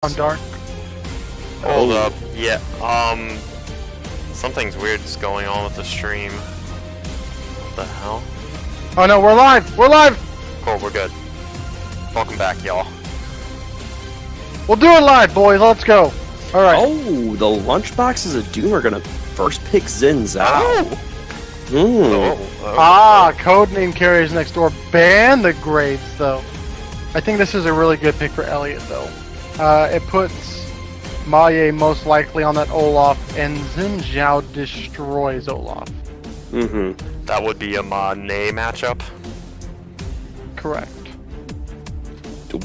on dark. Hold up. Yeah, something's weird's going on with the stream. What the hell? Oh no, we're live! We're live! Cool, we're good. Welcome back, y'all. We'll do it live, boys. Let's go. Alright. Oh, the lunchboxes of Doom are gonna first pick Xin Zhao. Codename carries next door. Ban the grades, though. I think this is a really good pick for Elliot, though. It puts Maye most likely on that Olaf, and Xin Zhao destroys Olaf. That would be a Ma-Nay matchup. Correct.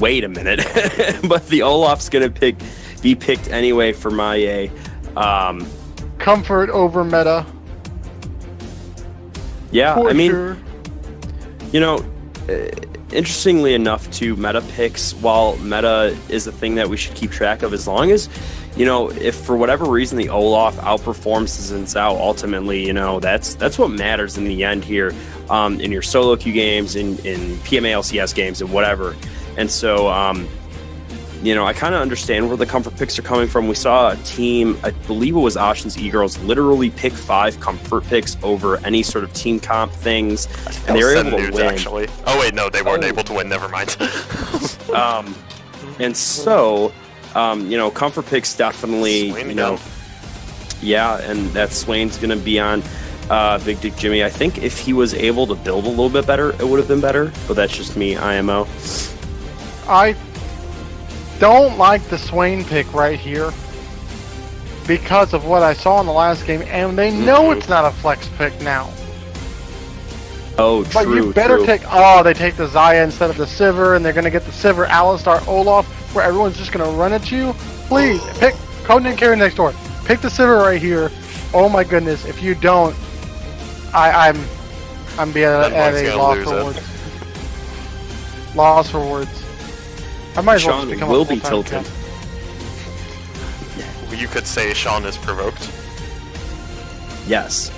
Wait a minute, but the Olaf's gonna be picked anyway for Maye. Comfort over meta. Yeah, For I mean, sure. you know, interestingly enough, too, meta picks, while meta is a thing that we should keep track of, as long as, you know, if for whatever reason the Olaf outperforms Xin Zhao, ultimately, you know, that's what matters in the end here, in your solo queue games, in PMA LCS games, and whatever. And so, you know, I kind of understand where the comfort picks are coming from. We saw a team, I believe it was Ocean's E-Girls, literally pick 5 comfort picks over any sort of team comp things, and they were able to win. Actually. Oh wait, no, they weren't able to win. Never mind. And so, you know, comfort picks definitely, Swain you know, yeah, and that Swain's going to be on Big Dick Jimmy. I think if he was able to build a little bit better, it would have been better, but that's just me, IMO. I don't like the Swain pick right here because of what I saw in the last game, and they know it's not a flex pick now. Oh, But true, you better true. take. Oh, they take the Xayah instead of the Sivir, and they're gonna get the Sivir, Alistar, Olaf, where everyone's just gonna run at you. Please pick Codename carry next door. Pick the Sivir right here. Oh my goodness! If you don't, I'm being at Mike's a gonna loss lose for it. words. Loss for words. I might as well Sean just become will a be full-time tilted. captain. You could say Sean is provoked. Yes.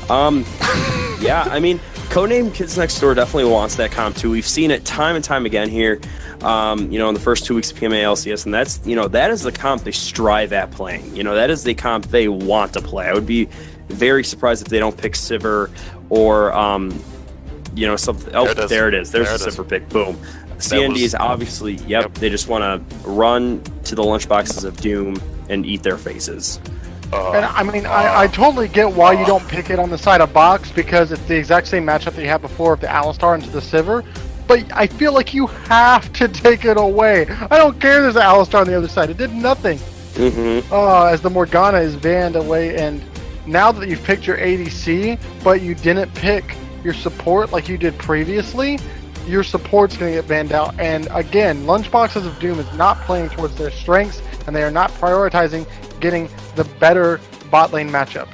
Yeah, I mean, Codename Kids Next Door definitely wants that comp too. We've seen it time and time again here, you know, in the first 2 weeks of PMA LCS, and that's, you know, that is the comp they strive at playing. You know, that is the comp they want to play. I would be very surprised if they don't pick Sivir or, you know, something. Oh, there it is. There's the Sivir pick. Boom. CND is obviously, yep, they just want to run to the lunchboxes of Doom and eat their faces. And I mean, I totally get why you don't pick it on the side of box, because it's the exact same matchup that you had before with the Alistar into the Sivir. But I feel like you have to take it away. I don't care there's an Alistar on the other side. It did nothing. As the Morgana is banned away, and now that you've picked your ADC, but you didn't pick your support like you did previously, your support's going to get banned out. And again, Lunchboxes of Doom is not playing towards their strengths, and they are not prioritizing getting the better bot lane matchup.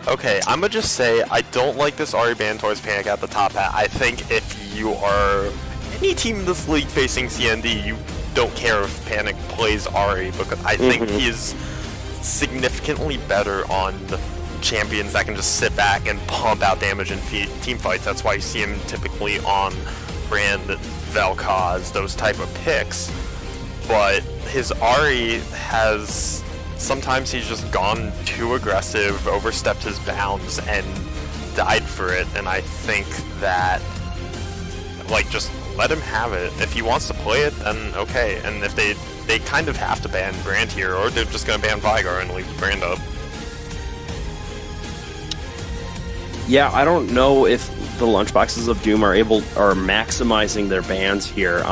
Okay, I'm gonna just say I don't like this Ahri ban towards Panic at the top hat. I think if you are any team in this league facing CND, you don't care if Panic plays Ahri, because I think he is significantly better on champions that can just sit back and pump out damage in team fights. That's why you see him typically on Brand, Vel'Koz, those type of picks. But his Ahri has... sometimes he's just gone too aggressive, overstepped his bounds, and died for it, and I think that, like, just let him have it. If he wants to play it, then okay, and if they kind of have to ban Brand here, or they're just gonna ban Vigar and leave Brand up. Yeah, I don't know if the Lunchboxes of Doom are maximizing their bans here.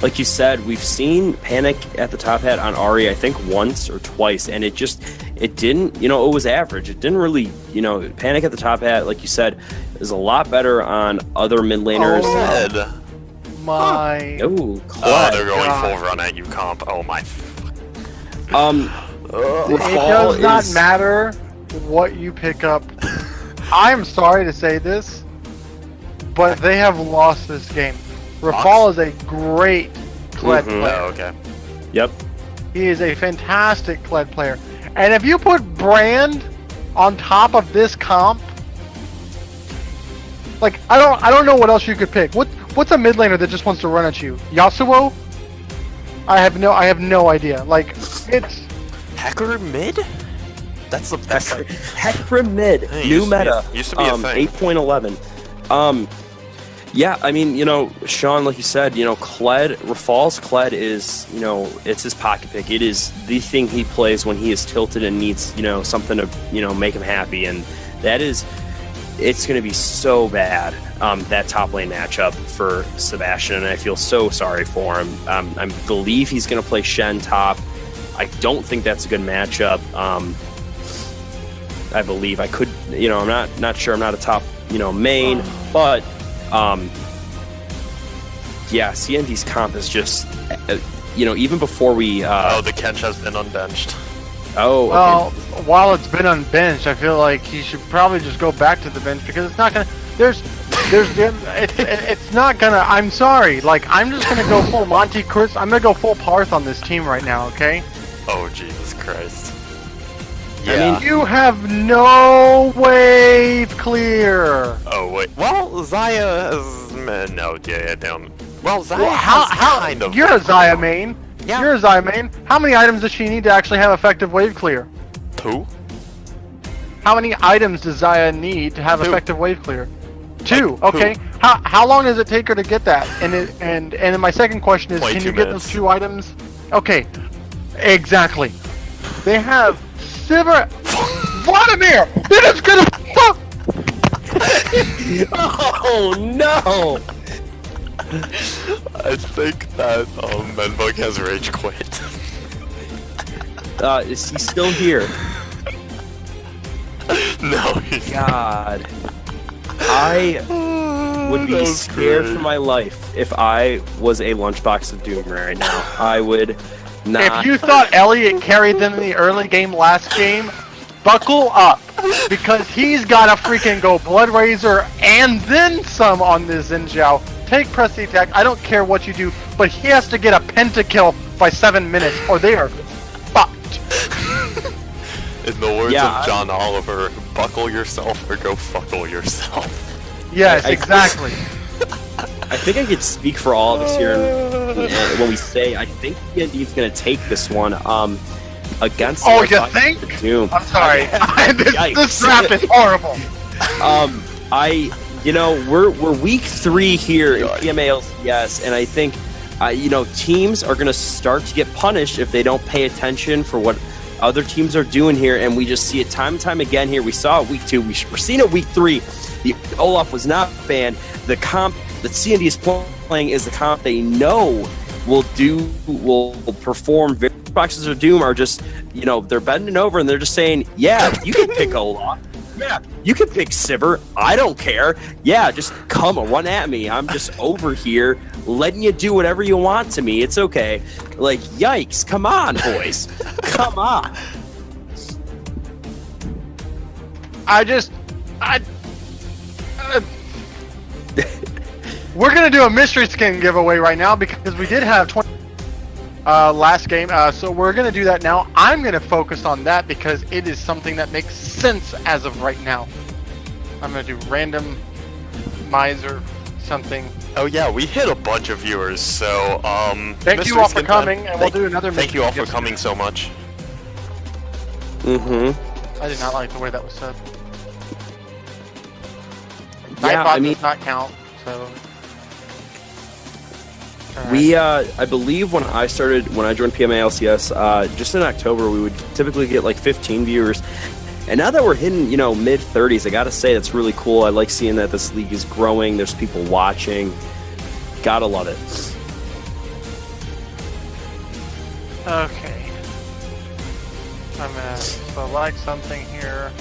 Like you said, we've seen Panic at the top hat on Ahri, I think once or twice, and it didn't, you know, it was average. It didn't really, you know, Panic at the top hat, like you said, is a lot better on other mid laners. My... Oh, they're going full run at you, comp. Oh my. It does not matter what you pick up. I'm sorry to say this, but they have lost this game. Rafal is a great Kled player. Oh, okay. Yep. He is a fantastic Kled player. And if you put Brand on top of this comp, like, I don't know what else you could pick. What's a mid laner that just wants to run at you? Yasuo? I have no idea. Like, it's Hecarim mid? That's the best. Hecarim mid, Hey, new meta, used to be a thing. 8.11. Yeah, I mean, Sean, like you said, Kled, Rafal's Kled is, it's his pocket pick. It is the thing he plays when he is tilted and needs, something to, make him happy. And it's going to be so bad, that top lane matchup for Sebastian. And I feel so sorry for him. I believe he's going to play Shen top. I don't think that's a good matchup. I believe I could, I'm not sure. I'm not a top, main, but yeah, CND's comp is just, even before we. The Kench has been unbenched. Oh, okay. well, while it's been unbenched, I feel like he should probably just go back to the bench because it's not gonna. It's not gonna. I'm sorry. Like, I'm just gonna go full Monte Chris. I'm gonna go full Parth on this team right now. Okay. Oh, Jesus Christ. I Yeah. mean, You have no wave clear. Oh, wait. Well, Xayah is... No, yeah, down. Well, Xayah Well, has kind of... You're a Xayah main. Yeah. You're a Xayah main. How many items does she need to actually have effective wave clear? 2? How many items does Xayah need to have 2. effective wave clear? 2. Like, Okay. 2. How long does it take her to get that? And then my second question is, Like can 2 you get minutes. those 2 items? Okay. Exactly. They have Sivir. Vladimir! It is gonna fuck. oh no! I think that Menbug has rage quit. Is he still here? No, he's God, I would be scared for my life if I was a lunchbox of doom right now. I would not. If you thought Elliot carried them in the early game last game, buckle up, because he's got to freaking go Blood Razor and then some on this Xin Zhao. Take press the attack. I don't care what you do, but he has to get a pentakill by 7 minutes, or they are fucked. In the words Yeah, of John Oliver, buckle yourself or go fuckle yourself. Yes, I- exactly. I think I could speak for all of us here when we say I think D&D is going to take this one against. Oh, the you think? Doom. I'm sorry. Yikes. This draft is horrible. We're week 3 here in PMALCS, and I think teams are going to start to get punished if they don't pay attention for what other teams are doing here, and we just see it time and time again here. We saw it week 2. We're seeing it week 3. The Olaf was not banned. The comp that CND is playing is the comp they know will perform. Boxes of Doom are just, they're bending over and they're just saying, yeah, you can pick Olaf. Yeah, you can pick Sivir. I don't care. Yeah, just come run at me. I'm just over here letting you do whatever you want to me. It's okay. Like, yikes. Come on, boys. Come on. We're gonna do a mystery skin giveaway right now because we did have 20 last game, so we're gonna do that now. I'm gonna focus on that because it is something that makes sense as of right now. I'm gonna do random miser something. Oh yeah, we hit a bunch of viewers, so Thank Mystery you all for Skin coming, time. and we'll do another. Thank you all for mystery coming so much. Mm-hmm. I did not like the way that was said. Yeah, Nightbot does not count, so. We, I believe when I joined PMALCS, just in October, we would typically get like 15 viewers. And now that we're hitting, mid-30s, I gotta say that's really cool. I like seeing that this league is growing. There's people watching. Gotta love it. Okay. I'm gonna select something here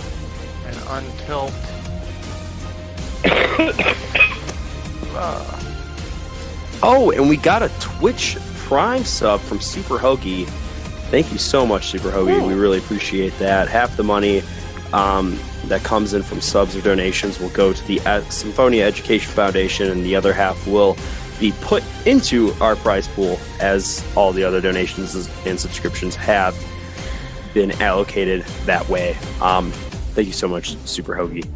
and untilt. Oh, and we got a Twitch Prime sub from Super Hoagie. Thank you so much, Super Hoagie. We really appreciate that. Half the money that comes in from subs or donations will go to the Symphonia Education Foundation, and the other half will be put into our prize pool, as all the other donations and subscriptions have been allocated that way. Thank you so much, Super Hoagie.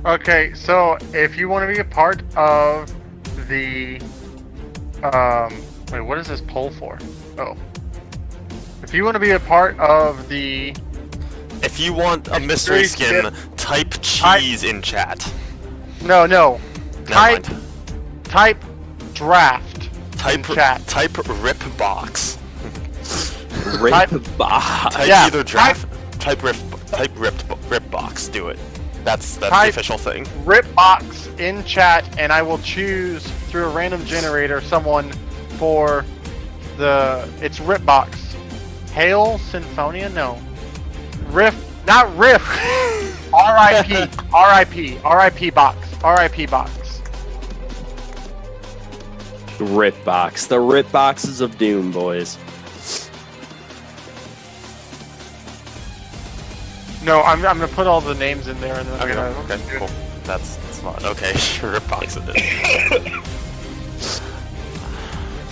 Okay, so if you want to be a part of the Wait, what is this poll for? Oh. If you want to be a part of the... If you want a mystery skin, type cheese in chat. No. Never Type draft Type in chat. Type rip box. Rip box. Type Yeah, either draft. Type rip box. Do it. That's the Type official thing. Ripbox in chat, and I will choose through a random generator someone for the... It's Ripbox. Hail Symphonia? No. Riff. Not Riff. R.I.P. R.I.P. R.I.P. box. R.I.P. box. Rip box. The rip boxes of doom, boys. No, I'm gonna put all the names in there and then I'm Okay, gonna... okay, cool. That's fine. Okay, rip box it is.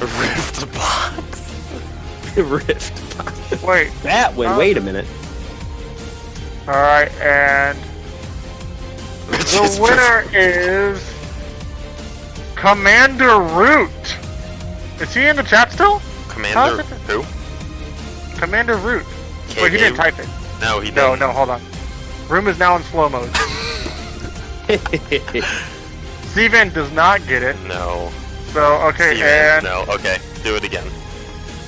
Rift box. Rift box. Wait. That one. Wait a minute. Alright, and... The winner is... Commander Root. Is he in the chat still? Commander who? Commander Root. K- Wait, he didn't type it. No, he didn't. No, hold on. Room is now in slow mode. Steven does not get it. No. So, okay, Steven, and... no. Okay, do it again.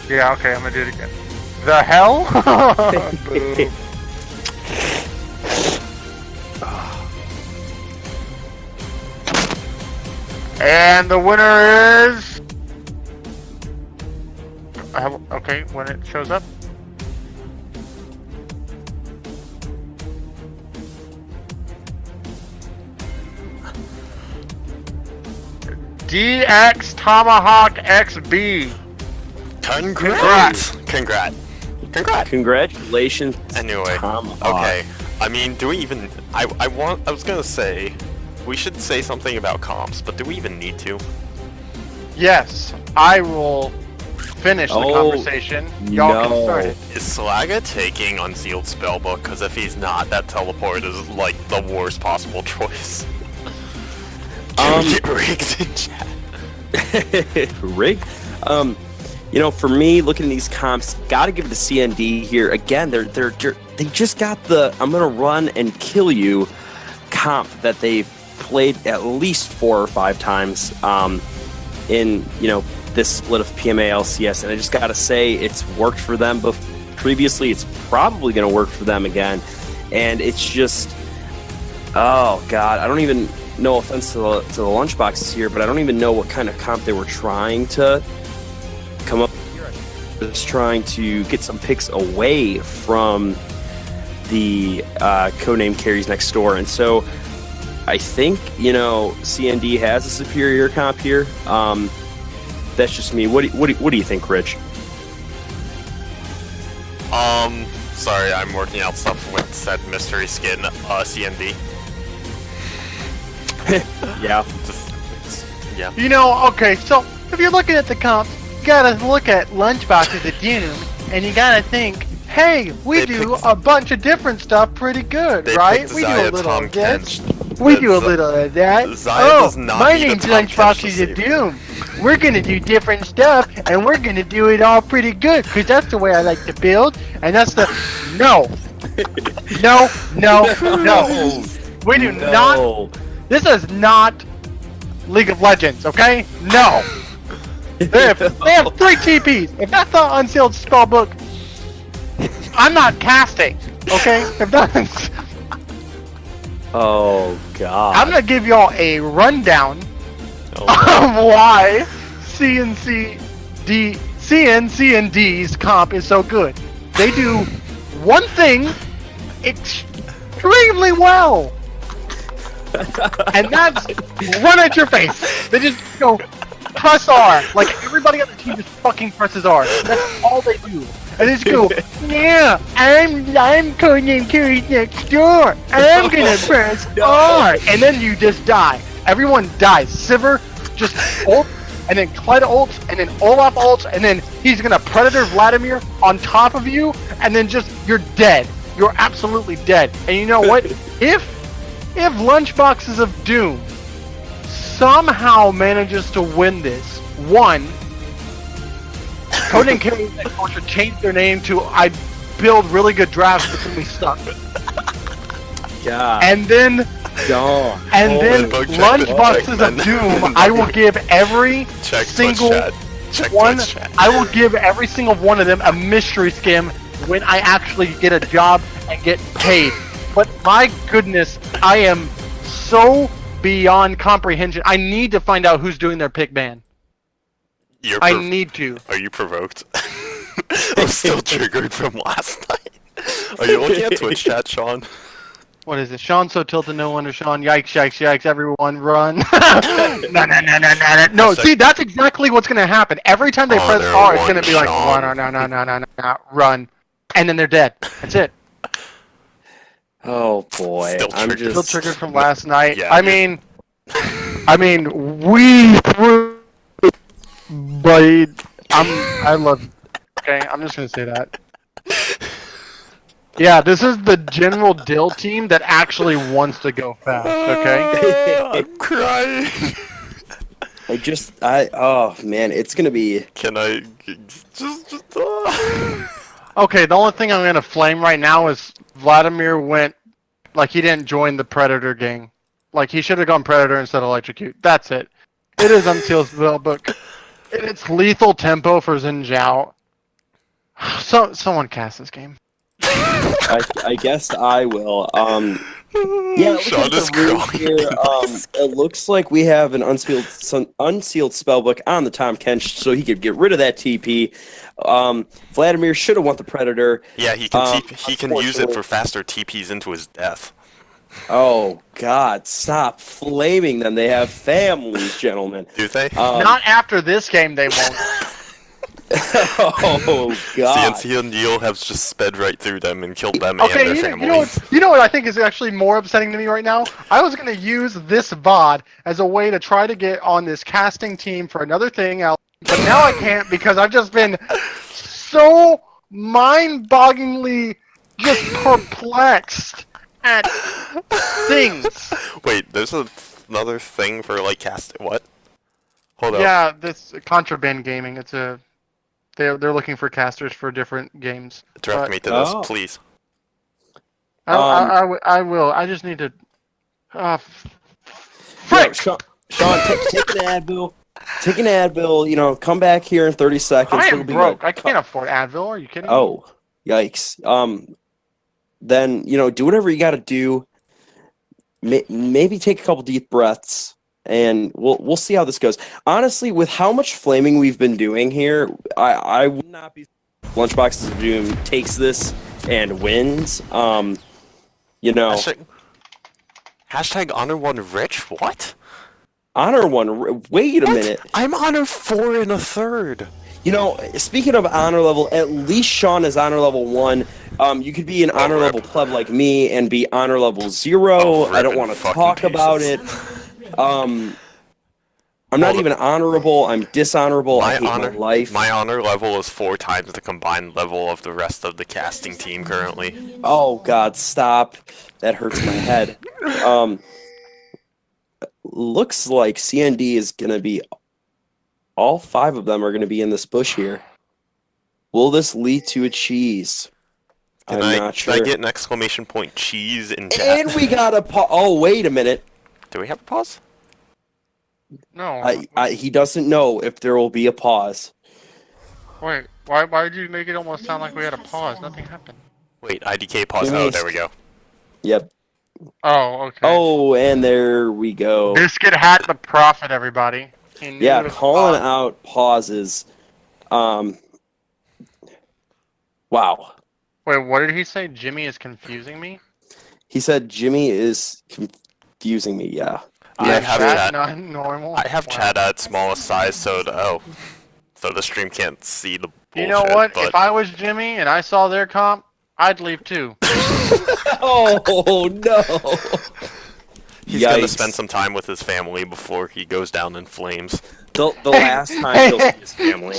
Yeah, okay, I'm gonna do it again. The hell? Boo. And the winner is... Okay, when it shows up. DX Tomahawk XB. Congrats! Congrats! Congratulations. Anyway, Tomahawk. okay. I mean, do we even... I was gonna say, we should say something about comps, but do we even need to? Yes, I will finish the conversation. Y'all can start it. Is Slaga taking Unsealed Spellbook? Because if he's not, that teleport is like the worst possible choice. Get rigged in chat. Rig? You know, for me, looking at these comps, gotta give it to CND here. Again, they just got the I'm gonna run and kill you comp that they've played at least 4 or 5 times in, you know, this split of PMA LCS, and I just gotta say it's worked for them previously. It's probably gonna work for them again, and it's just, oh god, I don't even, no offense to the lunchboxes here, but I don't even know what kind of comp they were trying to come up with. Just trying to get some picks away from the codename carries next door, and so I think, you know, CND has a superior comp here. That's just me. What do you think, Rich? Sorry, I'm working out stuff with said mystery skin, CND. Yeah. Yeah. You know, okay, so if you're looking at the comps, you gotta look at Lunchbox as a Doom, and you gotta think, hey, we do a bunch of different stuff pretty good, right? We do a little of this. We do a little of that. Does not my need a name's Tom Lunchbox Kench is to a save Doom. We're gonna do different stuff, and we're gonna do it all pretty good, cause that's the way I like to build, and that's the no. We do not. This is not League of Legends, okay? No. They have 3 TPs. If that's the Unsealed Spellbook, I'm not casting, okay? If that's... Oh god. I'm gonna give y'all a rundown of why CNCND's comp is so good. They do one thing extremely well. And that's run at your face. They just go press R. Like everybody on the team just fucking presses R. That's all they do. And they just go, yeah, I'm codename carries next door. I'm gonna press R. And then you just die. Everyone dies. Sivir just ult, and then Kled ults, and then Olaf ults, and then he's gonna Predator Vladimir on top of you, and then just you're dead. You're absolutely dead. And you know what? If Lunchboxes of Doom somehow manages to win this, one, Codename Carries that culture changed their name to I build really good drafts, but then we suck. God. And then Check Lunchboxes man. of Doom, I will give every single one. I will give every single one of them a mystery skim when I actually get a job and get paid. But my goodness, I am so beyond comprehension. I need to find out who's doing their pick ban. I need to. Are you provoked? I'm still triggered from last night. Are you looking at Twitch chat, Sean? What is it? Sean so tilted, no wonder Sean. Yikes, yikes, yikes, everyone run. No, see, that's exactly what's going to happen. Every time they press R, it's going to be like, run. And then they're dead. That's it. Oh boy, Still triggered from last night. Yeah, I mean, we threw, but I love. Okay, I'm just gonna say that. Yeah, this is the General Dill team that actually wants to go fast. Okay. I'm crying. Oh man, it's gonna be. Can I just? Okay, the only thing I'm gonna flame right now is Vladimir went like he didn't join the Predator gang. Like he should have gone Predator instead of Electrocute. That's it. It is Unsealed Spellbook. It's lethal tempo for Xin Zhao. Someone cast this game. I guess I will. Yeah, Sean is here. It looks like we have an unsealed spellbook on the Tom Kench, so he could get rid of that TP. Vladimir should have won the Predator. Yeah, he can use it for faster TPs into his death. Oh God! Stop flaming them. They have families, gentlemen. Do they? Not after this game, they won't. Oh God! CNC and Neil have just sped right through them and killed them and their families. You know what I think is actually more upsetting to me right now? I was going to use this VOD as a way to try to get on this casting team for another thing else, but now I can't because I've just been so mind-bogglingly just perplexed at things. Wait, there's another thing for like casting. What? Hold up. Yeah, this Contraband Gaming. It's a they're looking for casters for different games. Direct me to this, please. I will. I just need to. Frick! Sean, take an Advil. Take an Advil. You know, come back here in 30 seconds. I am broke. I can't afford Advil. Are you kidding me? Oh, yikes. Then do whatever you got to do. Maybe take a couple deep breaths. And we'll see how this goes. Honestly, with how much flaming we've been doing here, I would not be. Lunchboxes of Doom takes this and wins. Hashtag honor one rich. What? Honor one. Wait a minute. I'm honor 4 1/3. Speaking of honor level, at least Sean is honor level 1. You could be an honor level pleb like me and be honor level 0. I don't want to talk about it. I'm not even honorable. I'm dishonorable. I hate my life. My honor level is 4 times the combined level of the rest of the casting team currently. Oh God, stop! That hurts my head. Looks like CND is gonna be. All 5 of them are gonna be in this bush here. Will this lead to a cheese? I'm not sure. Can I get an exclamation point cheese in chat? And we got a pause. Oh, wait a minute. Do we have a pause? No. He doesn't know if there will be a pause. Wait, why did you make it almost sound like we had a pause? Nothing happened. Wait, IDK pause. Oh, there we go. Yep. Oh, okay. Oh, and there we go. Biscuit hat the prophet, everybody. Yeah, calling out pauses. Wow. Wait, what did he say? Jimmy is confusing me? He said Jimmy is confusing me, yeah. I have chat. Not normal. I have chat at smallest size, so the stream can't see the bullshit. You know what? But... If I was Jimmy and I saw their comp, I'd leave too. Oh no! He's gonna spend some time with his family before he goes down in flames. The last time he'll see his family.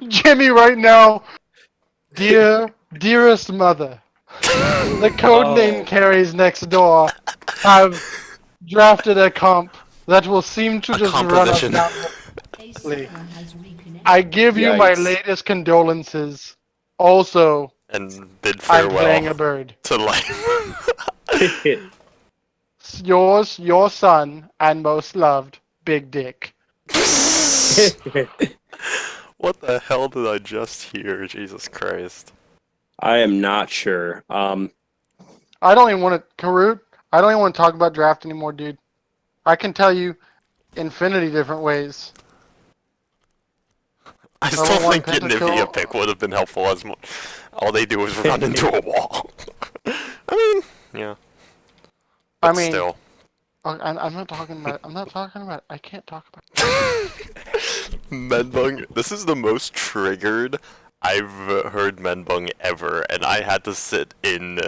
Jimmy, right now, dearest mother, the codename carries next door have drafted a comp that will seem to just run us down. I give you my Yikes. latest condolences. Also, And bid I'm playing a farewell bird. to life. Yours, your son, and most loved, Big Dick. What the hell did I just hear? Jesus Christ. I am not sure. I don't even want to, Karut, I don't even want to talk about draft anymore, dude. I can tell you infinity different ways. I Level still one think getting a pentakill. Via pick would have been helpful as all they do is run into a wall. I mean, yeah. But I mean, still. I'm not talking about. I'm not talking about. I can't talk about. Menbung, this is the most triggered I've heard Menbung ever, and I had to sit in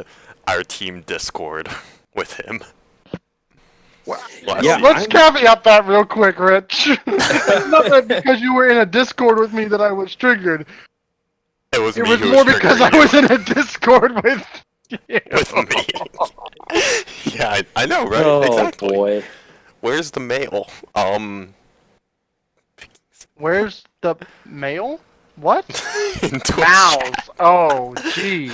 our team Discord with him. Yeah, Let's caveat that real quick, Rich. It's not that because you were in a Discord with me that I was triggered. It was It me was who more was because I triggering was you. in a Discord with you. With me. Yeah, I know, right? Oh Exactly. boy. Where's the mail? Where's the mail? What? In Twitch Mouse. chat. Oh, gee.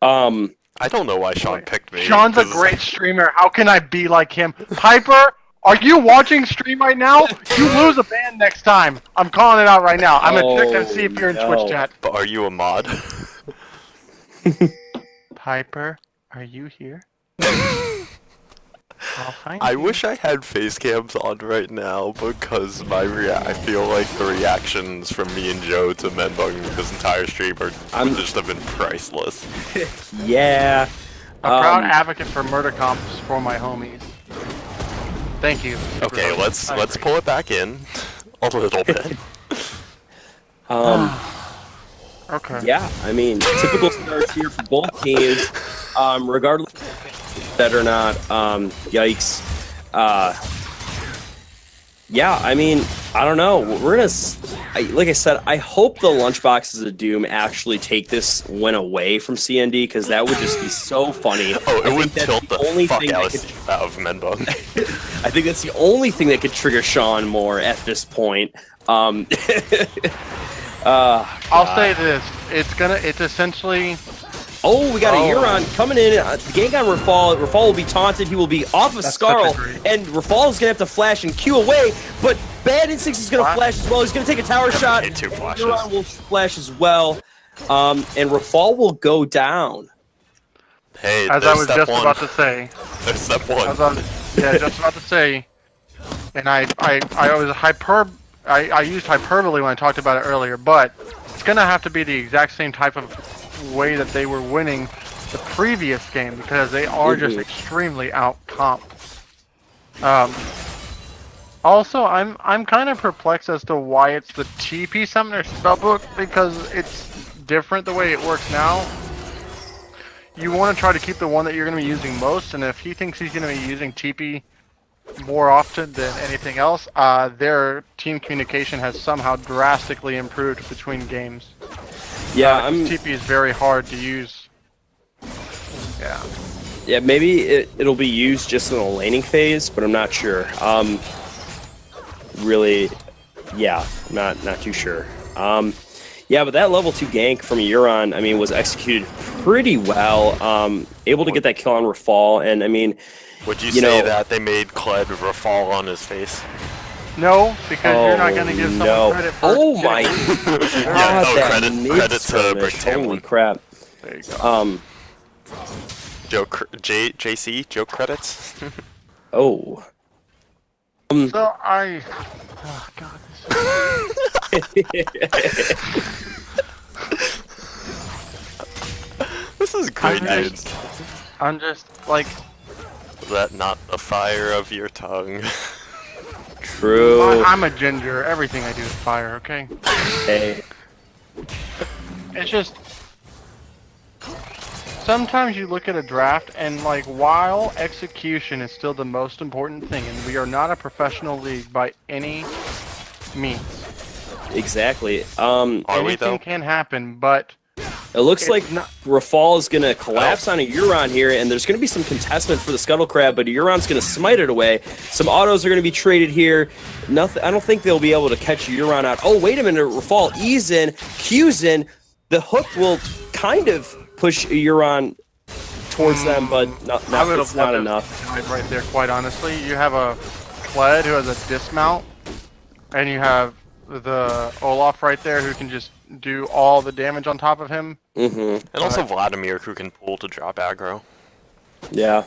I don't know why Sean picked me. Sean's a 'cause- great streamer. How can I be like him? Piper, are you watching stream right now? You lose a ban next time. I'm calling it out right now. I'm gonna check and see if you're in no. Twitch chat. But are you a mod? Piper, are you here? I'll find I you. wish I had face cams on right now because I feel like the reactions from me and Joe to Menbung this entire stream would just have been priceless. Yeah. A proud advocate for murder comps for my homies. Thank you. Okay, let's pull it back in a little bit. Okay. Yeah, I mean, typical starts here for both teams. Regardless of that or not, yikes. Yeah, I mean, I don't know. We're gonna, like I said, I hope the Lunchboxes of Doom actually take this win away from CND because that would just be so funny. Oh, I it would think that's tilt the only fuck thing out that could- of Menbung. I think that's the only thing that could trigger Sean more at this point. I'll say this: it's essentially. Oh, we got a Oh. Euron coming in. Gank on Rafal. Rafal will be taunted. He will be off of That's Scarl. such a great- And Rafal is going to have to flash and Q away. But Bad Instincts is going to What? flash as well. He's going to take a tower shot. Hit two flashes. Euron will flash as well. And Rafal will go down. Hey, As I there's was step just one. about to say. There's step one. Just about to say. And I used hyperbole when I talked about it earlier, but it's gonna have to be the exact same type of way that they were winning the previous game because they are just extremely out-comp. Also, I'm kind of perplexed as to why it's the TP Summoner spellbook because it's different the way it works now. You want to try to keep the one that you're going to be using most, and if he thinks he's going to be using TP more often than anything else, their team communication has somehow drastically improved between games. Yeah, TP is very hard to use. Yeah. Yeah, maybe it'll be used just in the laning phase, but I'm not sure. Really, yeah, not too sure. Yeah, but that level 2 gank from Euron, I mean, was executed pretty well. Able to get that kill on Rafal, and I mean, Would you say that they made Kled Rafal on his face? No, because you're not going to give someone credit for Oh my Yeah, god, that credit to mid-skirmish, Brick holy Tamlin. crap. There you go. JC, joke credits? Oh. So oh god, This is great, dude. I'm just like, Is that not the fire of your tongue? True. I'm a ginger. Everything I do is fire, okay? Hey. It's just sometimes you look at a draft and like while execution is still the most important thing, and we are not a professional league by any means. Exactly. Are we Anything though? can happen, but It looks It's like not- Rafal is going to collapse on a Euron here, and there's going to be some contestment for the Scuttle Crab, but Euron's going to smite it away. Some autos are going to be traded here. Nothing. I don't think they'll be able to catch Euron out. Oh, wait a minute. Rafal E's in, Q's in. The hook will kind of push Euron towards them, but it's not enough. Right there, quite honestly. You have a Kled who has a dismount, and you have the Olaf right there who can just do all the damage on top of him. And also Vladimir, who can pull to drop aggro. Yeah.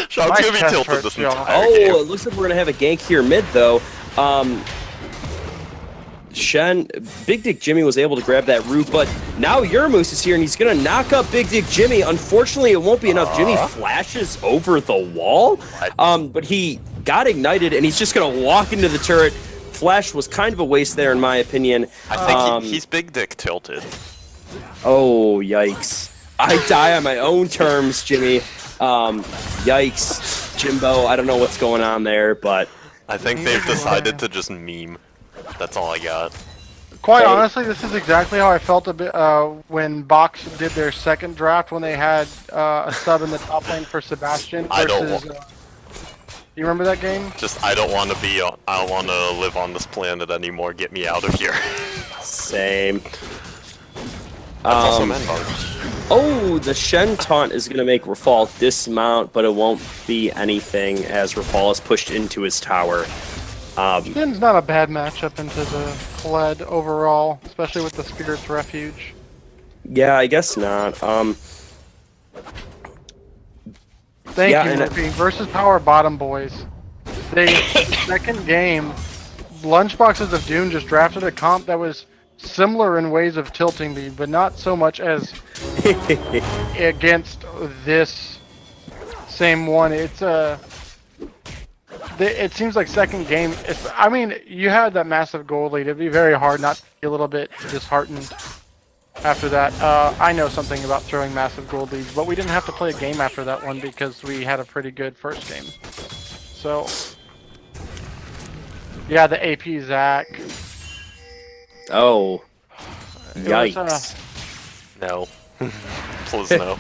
Sean's gonna be tilted this entire game. Oh, it looks like we're gonna have a gank here mid though. Big Dick Jimmy was able to grab that root, but now Yurmoose is here and he's gonna knock up Big Dick Jimmy. Unfortunately, it won't be enough. Jimmy flashes over the wall, but he got ignited and he's just gonna walk into the turret. Flash was kind of a waste there, in my opinion. I think he's Big Dick tilted. Oh, yikes. I die on my own terms, Jimmy. Yikes. Jimbo, I don't know what's going on there, but... I think they've decided to just meme. That's all I got. Quite honestly, this is exactly how I felt a bit when Box did their second draft when they had a sub in the top lane for Sebastian versus... you remember that game? Just, I don't want to live on this planet anymore. Get me out of here. Same. That's also Menbar. Oh, the Shen taunt is going to make Rafal dismount, but it won't be anything as Rafal is pushed into his tower. Shen's not a bad matchup into the Kled overall, especially with the Spirit's Refuge. Yeah, I guess not. Thank you, Murphy. Versus Power Bottom Boys. They, second game, Lunchboxes of Doom just drafted a comp that was similar in ways of tilting me, but not so much as against this same one. It's it seems like second game. I mean, you had that massive goal lead. It'd be very hard not to be a little bit disheartened after that. I know something about throwing massive gold leads, but we didn't have to play a game after that one because we had a pretty good first game. So, yeah, the AP Zach. Oh, yikes. No. Please no.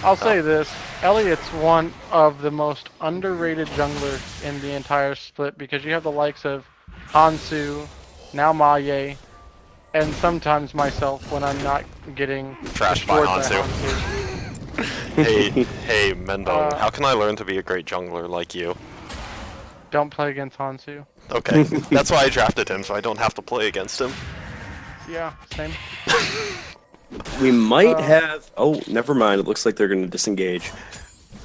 I'll say this. Elliot's one of the most underrated junglers in the entire split because you have the likes of Hansu, now Maye, and sometimes myself when I'm not getting trashed by Hansu. hey, Mendo, how can I learn to be a great jungler like you? Don't play against Hansu. Okay, that's why I drafted him, so I don't have to play against him. Yeah, same. We might have... Oh, never mind. It looks like they're going to disengage.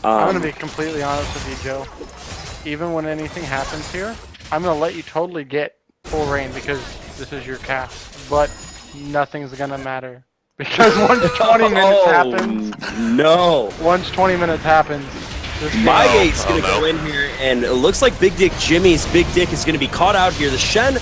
I'm going to be completely honest with you, Joe. Even when anything happens here, I'm going to let you totally get full reign because this is your cast. But nothing's going to matter. Because once 20 minutes happens... No! Once 20 minutes happens... My gate's going to go in here, and it looks like Big Dick Jimmy's Big Dick is going to be caught out here. The Shen...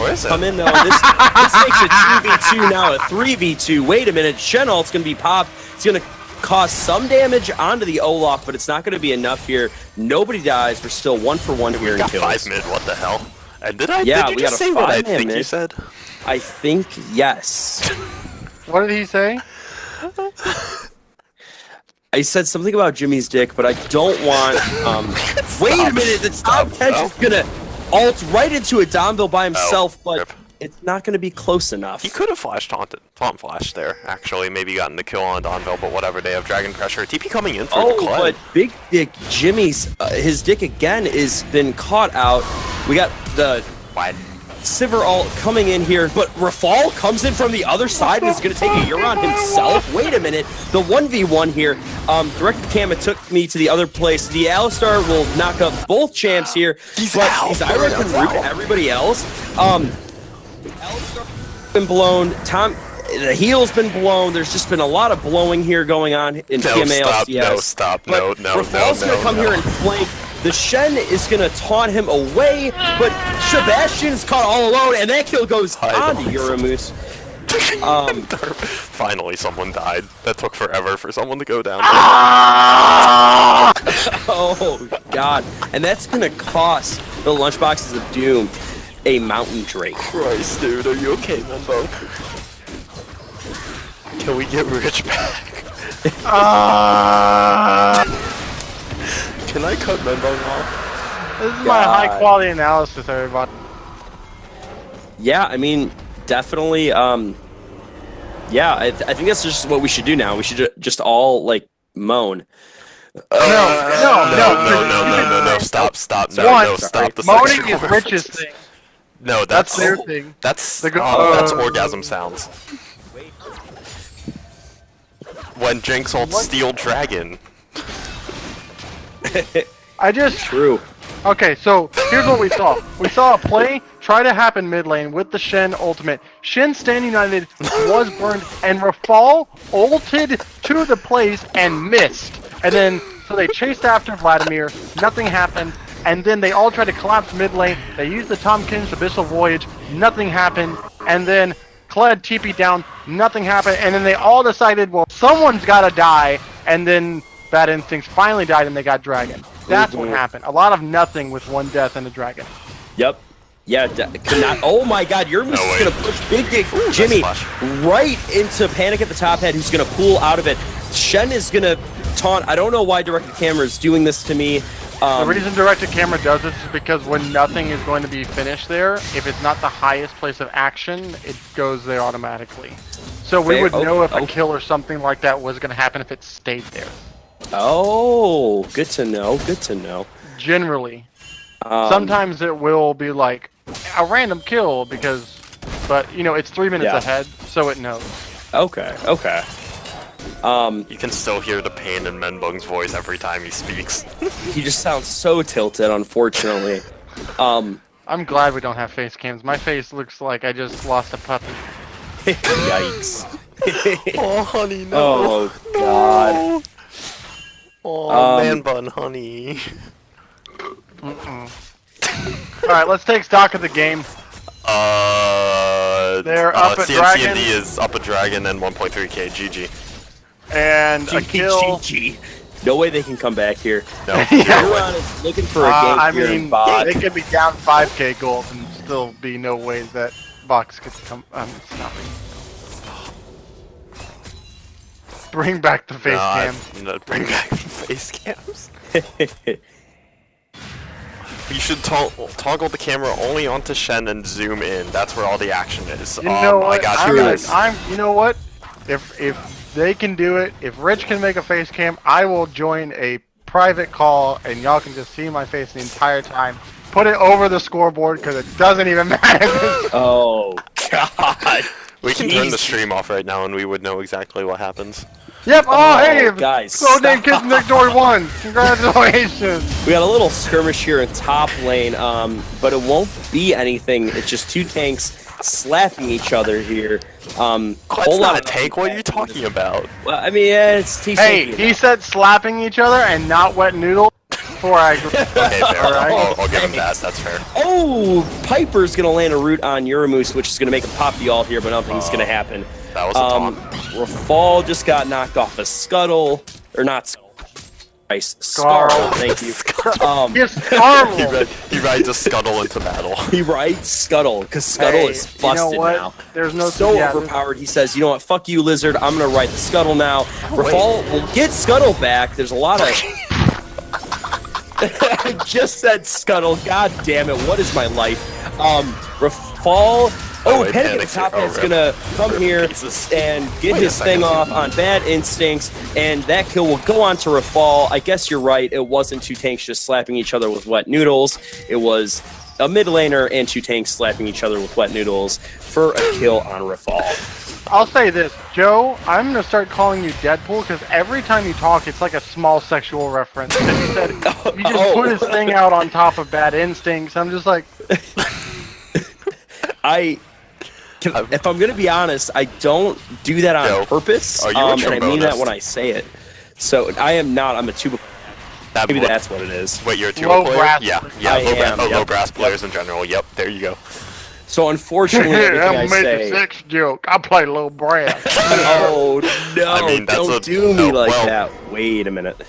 Where is it? Come in though. This makes a 2v2 now, a 3v2. Wait a minute. Shen ult's going to be popped. It's going to cause some damage onto the Olaf, but it's not going to be enough here. Nobody dies. We're still 1-for-1 here in kills. We got 5 mid. What the hell? And did you we just got say what I think you said? I think yes. What did he say? I said something about Jimmy's dick, but I don't want... wait a minute. The top 10 is going to ult right into a Domville by himself, but it's not going to be close enough. He could have taunt flash there, actually. Maybe gotten the kill on Domville, but whatever. They have Dragon Pressure. TP coming in for the Kled. But Big Dick Jimmy's, his dick again is been caught out. We got the Sivir ult coming in here, but Rafal comes in from the other side and is going to take a Euron himself. Wait a minute. The 1v1 here. Direct Kama took me to the other place. The Alistar will knock up both champs here, but his Ira can root everybody else. Alistar's been blown. The heal's been blown. There's just been a lot of blowing here going on in PMA LCS. No. Rafal's going to come here and flank. The Shen is going to taunt him away, but Sebastian's caught all alone, and that kill goes on to Yuramoose. Finally, someone died. That took forever for someone to go down. Oh, God. And that's going to cost the Lunchboxes of Doom a mountain drake. Christ, dude, are you okay, Mumbo? Can we get Rich back? Can I cut Mumbo off? This is my high quality analysis, everybody. Yeah, I mean, definitely. Yeah, I think that's just what we should do now. We should just all like moan. No, stop, no, stop the moaning sexual is Rich's thing. No, That's their thing. That's that's orgasm sounds. When Jinx holds Steel Dragon. True. Okay, so here's what we saw. We saw a play try to happen mid lane with the Shen ultimate. Shen Stand United was burned, and Rafal ulted to the place and missed. And then, so they chased after Vladimir, nothing happened, and then they all tried to collapse mid lane. They used the Tomkins Abyssal Voyage, nothing happened, and then Kled TP down, nothing happened, and then they all decided, well, someone's gotta die, and then Bad Instincts finally died and they got Dragon. That's what happened. A lot of nothing with one death and a Dragon. Yep. Yeah, oh my god, your moose is going to push Big Dick Jimmy right into Panic at the top head, who's going to pull out of it. Shen is going to taunt. I don't know why Directed Camera is doing this to me. The reason Directed Camera does this is because when nothing is going to be finished there, if it's not the highest place of action, it goes there automatically. So we would know if a kill or something like that was going to happen if it stayed there. Oh, good to know, good to know. Generally. Sometimes it will be like a random kill but you know, it's 3 minutes ahead, so it knows. Okay. You can still hear the pain in Menbung's voice every time he speaks. He just sounds so tilted, unfortunately. I'm glad we don't have face cams. My face looks like I just lost a puppy. Yikes. Oh, honey, no. Oh, God. Oh, man bun, honey. Alright, let's take stock of the game. They're up at Dragon. CNCND is up a Dragon and 1.3k, GG. And a kill. GG. No way they can come back here. No. Euron is looking for a gank here in bot. They could be down 5k gold and still be no way that Box could come. Stop it. Bring back the face cam. No, bring back the face cams. You should toggle the camera only onto Shen and zoom in. That's where all the action is. You know what? I got you guys. You know what? If they can do it, if Rich can make a face cam, I will join a private call and y'all can just see my face the entire time. Put it over the scoreboard because it doesn't even matter. Oh, God. We can turn the stream off right now and we would know exactly what happens. Yep, hey! Guys, Golden Kids in Victory 1! Congratulations! We got a little skirmish here in top lane, but it won't be anything. It's just two tanks slapping each other here. Whole lot of tank, what are you talking about? Well, I mean, yeah, it's TC. Hey, he said slapping each other and not wet noodle before I agree. Okay, fair. I'll give him that, that's fair. Oh, Piper's gonna land a root on Uramoose, which is gonna make him pop the ult here, but nothing's gonna happen. That was a taunt. Rafal just got knocked off a scuttle, or not Scarl, thank you. He rides a scuttle into battle. He rides Scuttle, because Scuttle is busted you know what? now. There's no overpowered. He says, you know what, fuck you, Lizard, I'm gonna ride the Scuttle now. Rafal will get Scuttle back. There's a lot of... I just said Scuttle, god damn it, what is my life? Rafal... Oh, Panic at the top is gonna come here and get his thing off on Bad Instincts, and that kill will go on to Rafal. I guess you're right, it wasn't two tanks just slapping each other with wet noodles. It was a mid laner and two tanks slapping each other with wet noodles for a kill on Rafal. I'll say this, Joe, I'm gonna start calling you Deadpool because every time you talk, it's like a small sexual reference. And you said you just put his thing out on top of Bad Instincts. I'm just like... If I'm gonna be honest, I don't do that on purpose, and I mean that when I say it. So I am not. I'm a tuba. Maybe that's what it is. Wait, you're a tuba player? Yeah. Low brass players in general. Yep, there you go. So unfortunately, everything I say. A sex joke. I play low brass. Oh no! I mean, don't do me like that. Wait a minute.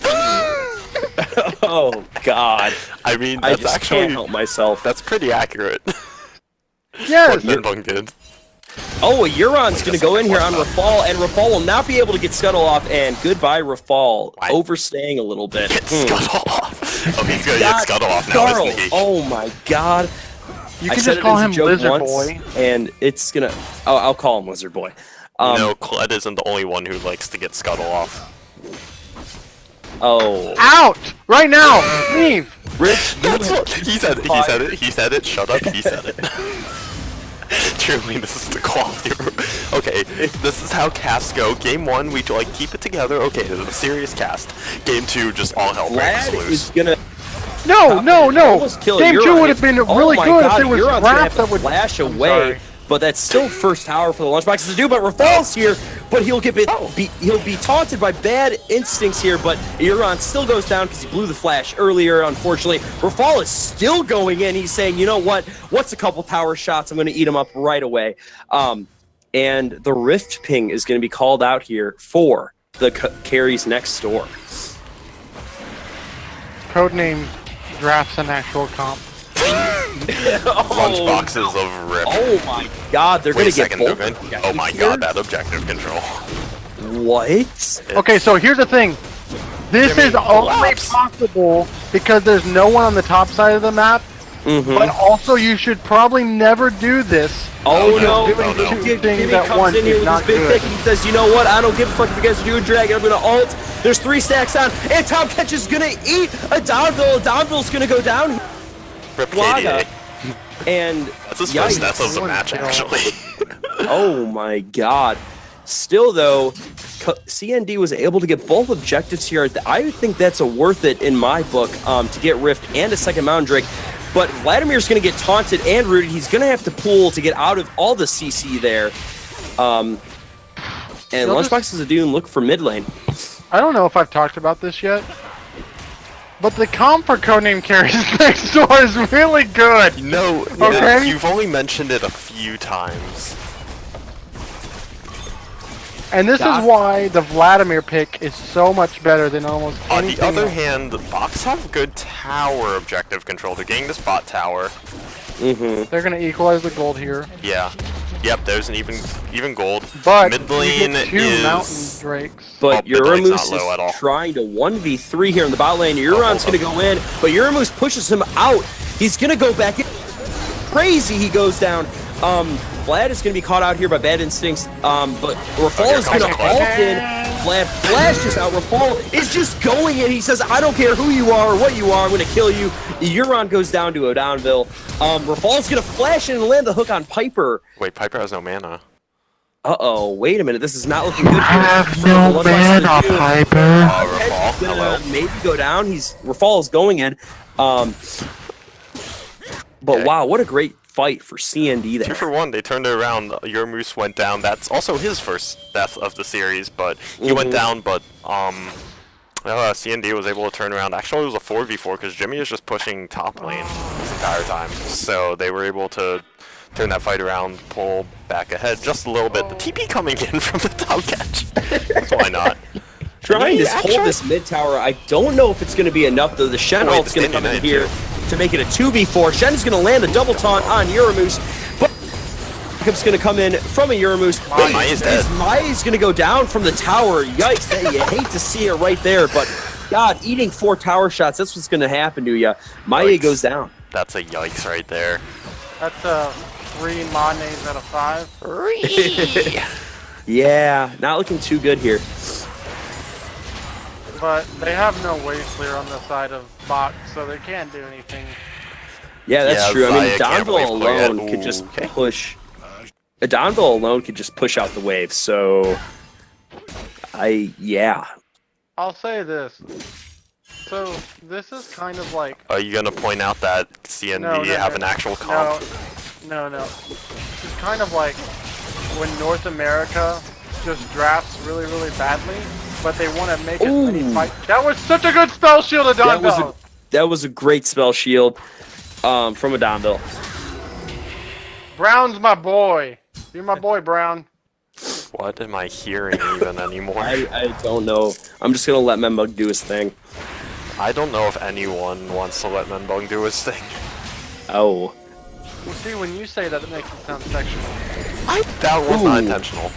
Oh God! I mean, I just can't help myself. That's pretty accurate. Yes. What Menbung did. Oh, a Euron's going to go in here on Rafal, and Rafal will not be able to get Scuttle off, and goodbye, Rafal. Why? Overstaying a little bit. Get Scuttle off. Oh, he's gonna get God, Scuttle off now, Carl, isn't he? oh my god. You I can said just it call as a him joke Lizard once, Boy. and it's going to... I'll call him Lizard Boy. No, Kled isn't the only one who likes to get Scuttle off. Oh. Out! Right now! Leave! Rich, That's what he said. He said it. He said it. Shut up. He said it. Truly, this is the quality. Okay, this is how casts go. Game 1, we like keep it together. Okay, this is a serious cast. Game 2, just all hell breaks Vlad loose. is going to... No! Almost kill Game 2 Euron. would have been Oh really my good God, if it was Euron's gonna have Raph to that would flash I'm away. sorry. But that's still first tower for the lunchboxes to do. But Rafal's here, but he'll he'll be taunted by bad instincts here. But Euron still goes down because he blew the flash earlier. Unfortunately, Rafal is still going in. He's saying, you know what? What's a couple tower shots? I'm going to eat him up right away. And the Rift Ping is going to be called out here for the carries next door. Codename drafts an actual comp. Lunchboxes of rip. Oh my God! They're going Wait to a get second, both. Dugan. Oh my God, that objective control. What? Okay, so here's the thing. This Jimmy, is only collapse. possible because there's no one on the top side of the map. But also, you should probably never do this. Oh no! Doing no. two things Jimmy at comes once in here is with not his big good. pick and he says, "You know what? I don't give a fuck if you guys are doing dragon. I'm gonna ult." There's 3 stacks on, and Tom Ketch is gonna eat a Donville. Donville's gonna go down. Rip Blaga. KDA. And That's his first yikes. death of the match, actually. Oh my God! Still though, CND was able to get both objectives here. I think that's a worth it in my book to get Rift and a second Mountain Drake. But Vladimir's going to get taunted and rooted. He's going to have to pull to get out of all the CC there. And Lunchbox is a dude look for mid lane. I don't know if I've talked about this yet, but the comp for Codename Carries next door is really good. No, Okay. you've only mentioned it a few times. And this is why the Vladimir pick is so much better than almost On anything the other else. hand, the Box have good tower objective control. They're getting this bot tower. They're going to equalize the gold here. Yeah. Yep, there's an even gold. But Mid you lane get 2 is... Mountain Drakes. But mid lane's not Uramoose low at all. is trying to 1v3 here in the bot lane. Euron's going to go in, but Uramoose pushes him out. He's going to go back in. Crazy, he goes down. Vlad is going to be caught out here by bad instincts, but Rafal is going to ult in. Vlad flashes out. Rafal is just going in. He says, I don't care who you are or what you are, I'm going to kill you. Euron goes down to O'Downville. Rafal's going to flash in and land the hook on Piper. Wait, Piper has no mana. Uh-oh, wait a minute. This is not looking good. Have no mana, Piper. Rafal, He's gonna hello. maybe go down. Rafal is going in. But wow, what a great fight for CND 2 there. for 1, they turned it around. Your Moose went down. That's also his first death of the series, but he went down, but CND was able to turn around. Actually, it was a 4v4 because Jimmy is just pushing top lane this entire time. So they were able to turn that fight around, pull back ahead just a little bit. The TP coming in from the top catch. Why not? Trying to Actually- hold this mid tower. I don't know if it's going to be enough, though. The Shen Wait, ult's the going to come in Standing here to make it a 2v4. Shen's going to land a double taunt on Uramoose, but Jacob's going to come in from a Uramoose. Maya's dead. Maya's going to go down from the tower. Yikes, you hate to see it right there, but God, eating 4 tower shots, that's what's going to happen to you. Maya Yikes. goes down. That's a yikes right there. That's 3 Manes out of 5. Yeah, not looking too good here. But they have no wave clear on the side of Box, so they can't do anything. Yeah, that's Yeah, true. I mean, Zaya can't wave Donville clear yet. alone could just Ooh, okay. push. Donville alone could just push out the wave. So, yeah. I'll say this. So, this is kind of like... Are you gonna point out that CND No, no, have no, an actual comp? No. It's kind of like when North America just drafts really, really badly, but they want to make it many Ooh. fight. That was such a good spell shield of That was Donville! that was a great spell shield from a Donville. Brown's my boy. You're my boy, Brown. What am I hearing even anymore? I don't know. I'm just going to let Membug do his thing. I don't know if anyone wants to let Menbung do his thing. Oh. Well, see, when you say that, it makes it sound sexual. That was not Ooh. intentional.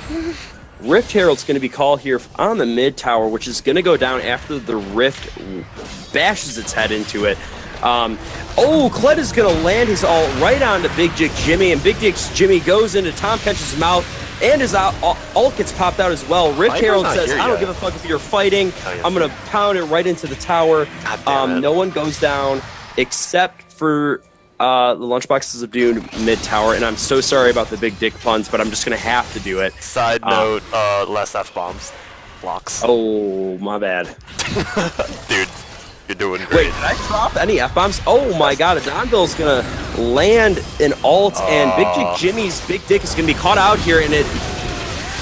Rift Herald's going to be called here on the mid tower, which is going to go down after the Rift bashes its head into it. Kled is going to land his ult right onto Big Dick Jimmy, and Big Dick Jimmy goes into Tom Kench's mouth, and his ult gets popped out as well. Rift Viper's Herald not says, here I don't yet. give a fuck if you're fighting. I'm going to pound it right into the tower. God damn it. No one goes down except for the Lunchboxes of Doom mid tower, and I'm so sorry about the big dick puns, but I'm just going to have to do it. Side note, less F-bombs. Blocks. Oh, my bad. Dude, you're doing Wait, great. did I drop any F-bombs? Oh my god, Adonville's gonna land an ult, and Big Dick Jimmy's big dick is gonna be caught out here, and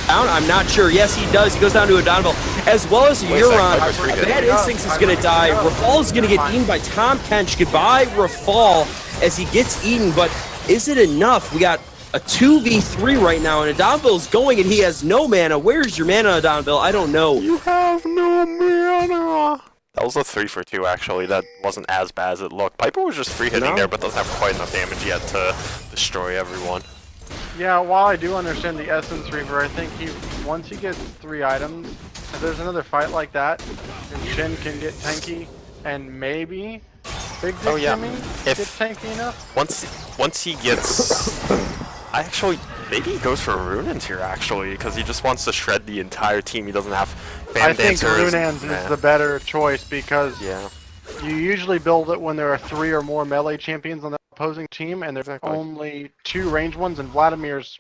I'm not sure. Yes, he does. He goes down to Adonville, as well as Wait a second, Euron. Viper's free hit. Bad Instincts is gonna die. Rafal is gonna get eaten by Tom Kench. Goodbye, Rafal, as he gets eaten, but is it enough? We got a 2v3 right now, and Adonville's going, and he has no mana. Where's your mana, Adonville? I don't know. You have no mana. That was a 3 for 2, actually. That wasn't as bad as it looked. Piper was just free hitting No. there, but doesn't have quite enough damage yet to destroy everyone. Yeah, while I do understand the Essence Reaver, I think once he gets 3 items, if there's another fight like that, then Shin can get tanky, and maybe Big Dick Jimmy If- gets tanky enough. Once he gets, maybe he goes for Runans here actually, because he just wants to shred the entire team. He doesn't have fan I think dancers. Runans is the better choice because Yeah. you usually build it when there are 3 or more melee champions on the opposing team, and there's Exactly. only 2 ranged ones, and Vladimir's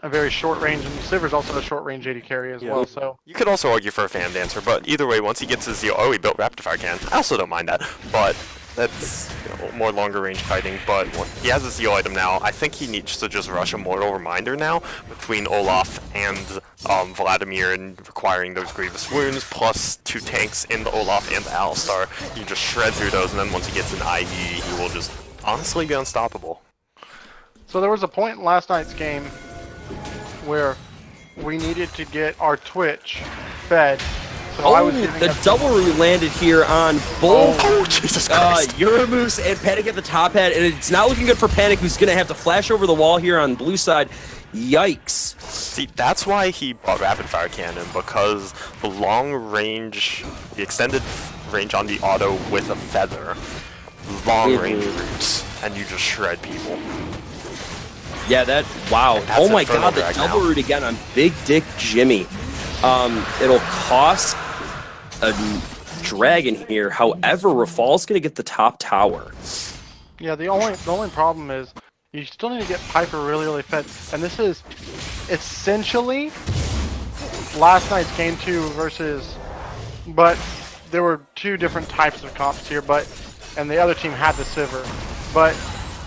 a very short range, and Sivir's also a short range AD carry as Yeah. well. So You could also argue for a fan dancer, but either way, once he gets his zeal, he built rapid fire cannon. I also don't mind that, but that's more longer range fighting. But he has a zeal item now. I think he needs to just rush a Mortal Reminder now between Olaf and Vladimir, and requiring those grievous wounds plus 2 tanks in the Olaf and the Alistar. You just shred through those, and then once he gets an IE, he will just honestly be unstoppable. So there was a point in last night's game where we needed to get our Twitch fed. So I was giving the up- double landed here on both Oh, Jesus Christ. Uramoose and Panic at the top hat, and it's not looking good for Panic, who's going to have to flash over the wall here on blue side. Yikes. See, that's why he bought rapid fire cannon, because the long range, the extended range on the auto with a feather, long range roots, and you just shred people. Yeah, wow. That's Oh my Infernal god, the Drag double now. root again on Big Dick Jimmy. It'll cost a dragon here. However, Rafal's going to get the top tower. Yeah, the only problem is you still need to get Piper really fed, and this is essentially last night's game 2 versus, but there were 2 different types of comps here, and the other team had the Sivir, but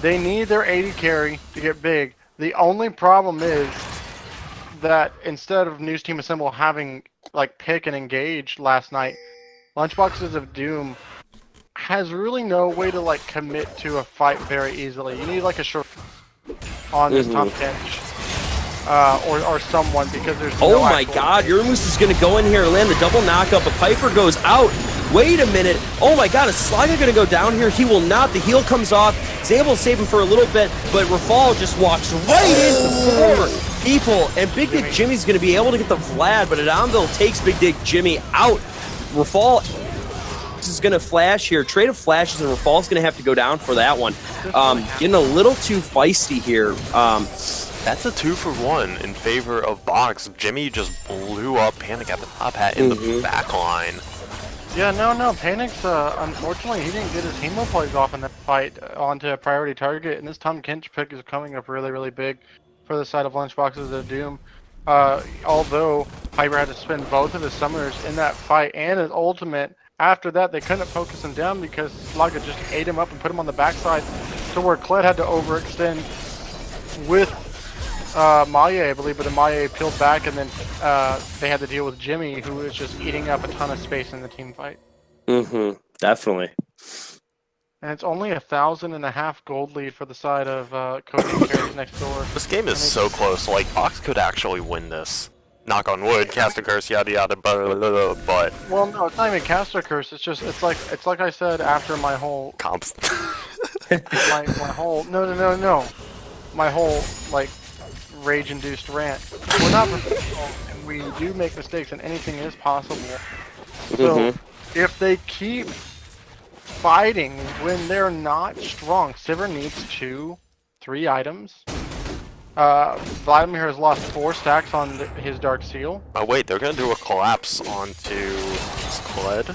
they need their 80 carry to get big. The only problem is that instead of News Team Assemble having like pick and engage last night, Lunchboxes of Doom has really no way to like commit to a fight very easily. You need like a short on this top bench, or someone, because there's Oh no my actual- god, Uramoose is going to go in here and land the double knockup, but Piper goes out. Wait a minute. Oh my god, is Slaga going to go down here? He will not. The heal comes off. He's able to save him for a little bit, but Rafal just walks right into 4 people, and Big Dick Jimmy's going to be able to get the Vlad, but Adonville takes Big Dick Jimmy out. Rafal is going to flash here. Trade of flashes, and Rafal's going to have to go down for that one. Getting a little too feisty here. That's a 2 for 1 in favor of Box. Jimmy just blew up Panic at the top hat in the back line. Yeah, no, Panic's, unfortunately, he didn't get his hemo plays off in that fight onto a priority target, and this Tom Kench pick is coming up really big for the side of Lunchboxes of Doom. Although Piper had to spend both of his summoners in that fight and his ultimate, after that they couldn't focus him down because Slaga just ate him up and put him on the backside, to where Kled had to overextend with Maya, I believe, but then Maya peeled back, and then they had to deal with Jimmy, who was just eating up a ton of space in the team fight. Definitely. And it's only 1,500 gold lead for the side of Cody and Carries next door. This game is so close, like, Box could actually win this. Knock on wood, cast a curse, yada yada, but Well, no, it's not even caster curse. It's like I said after my whole comps. my whole no. my whole like rage-induced rant. We're not professional, and we do make mistakes, and anything is possible. So if they keep fighting when they're not strong, Sivir needs 2-3 items. Vladimir has lost 4 stacks on his Dark Seal. Oh wait, they're gonna do a collapse onto Kled?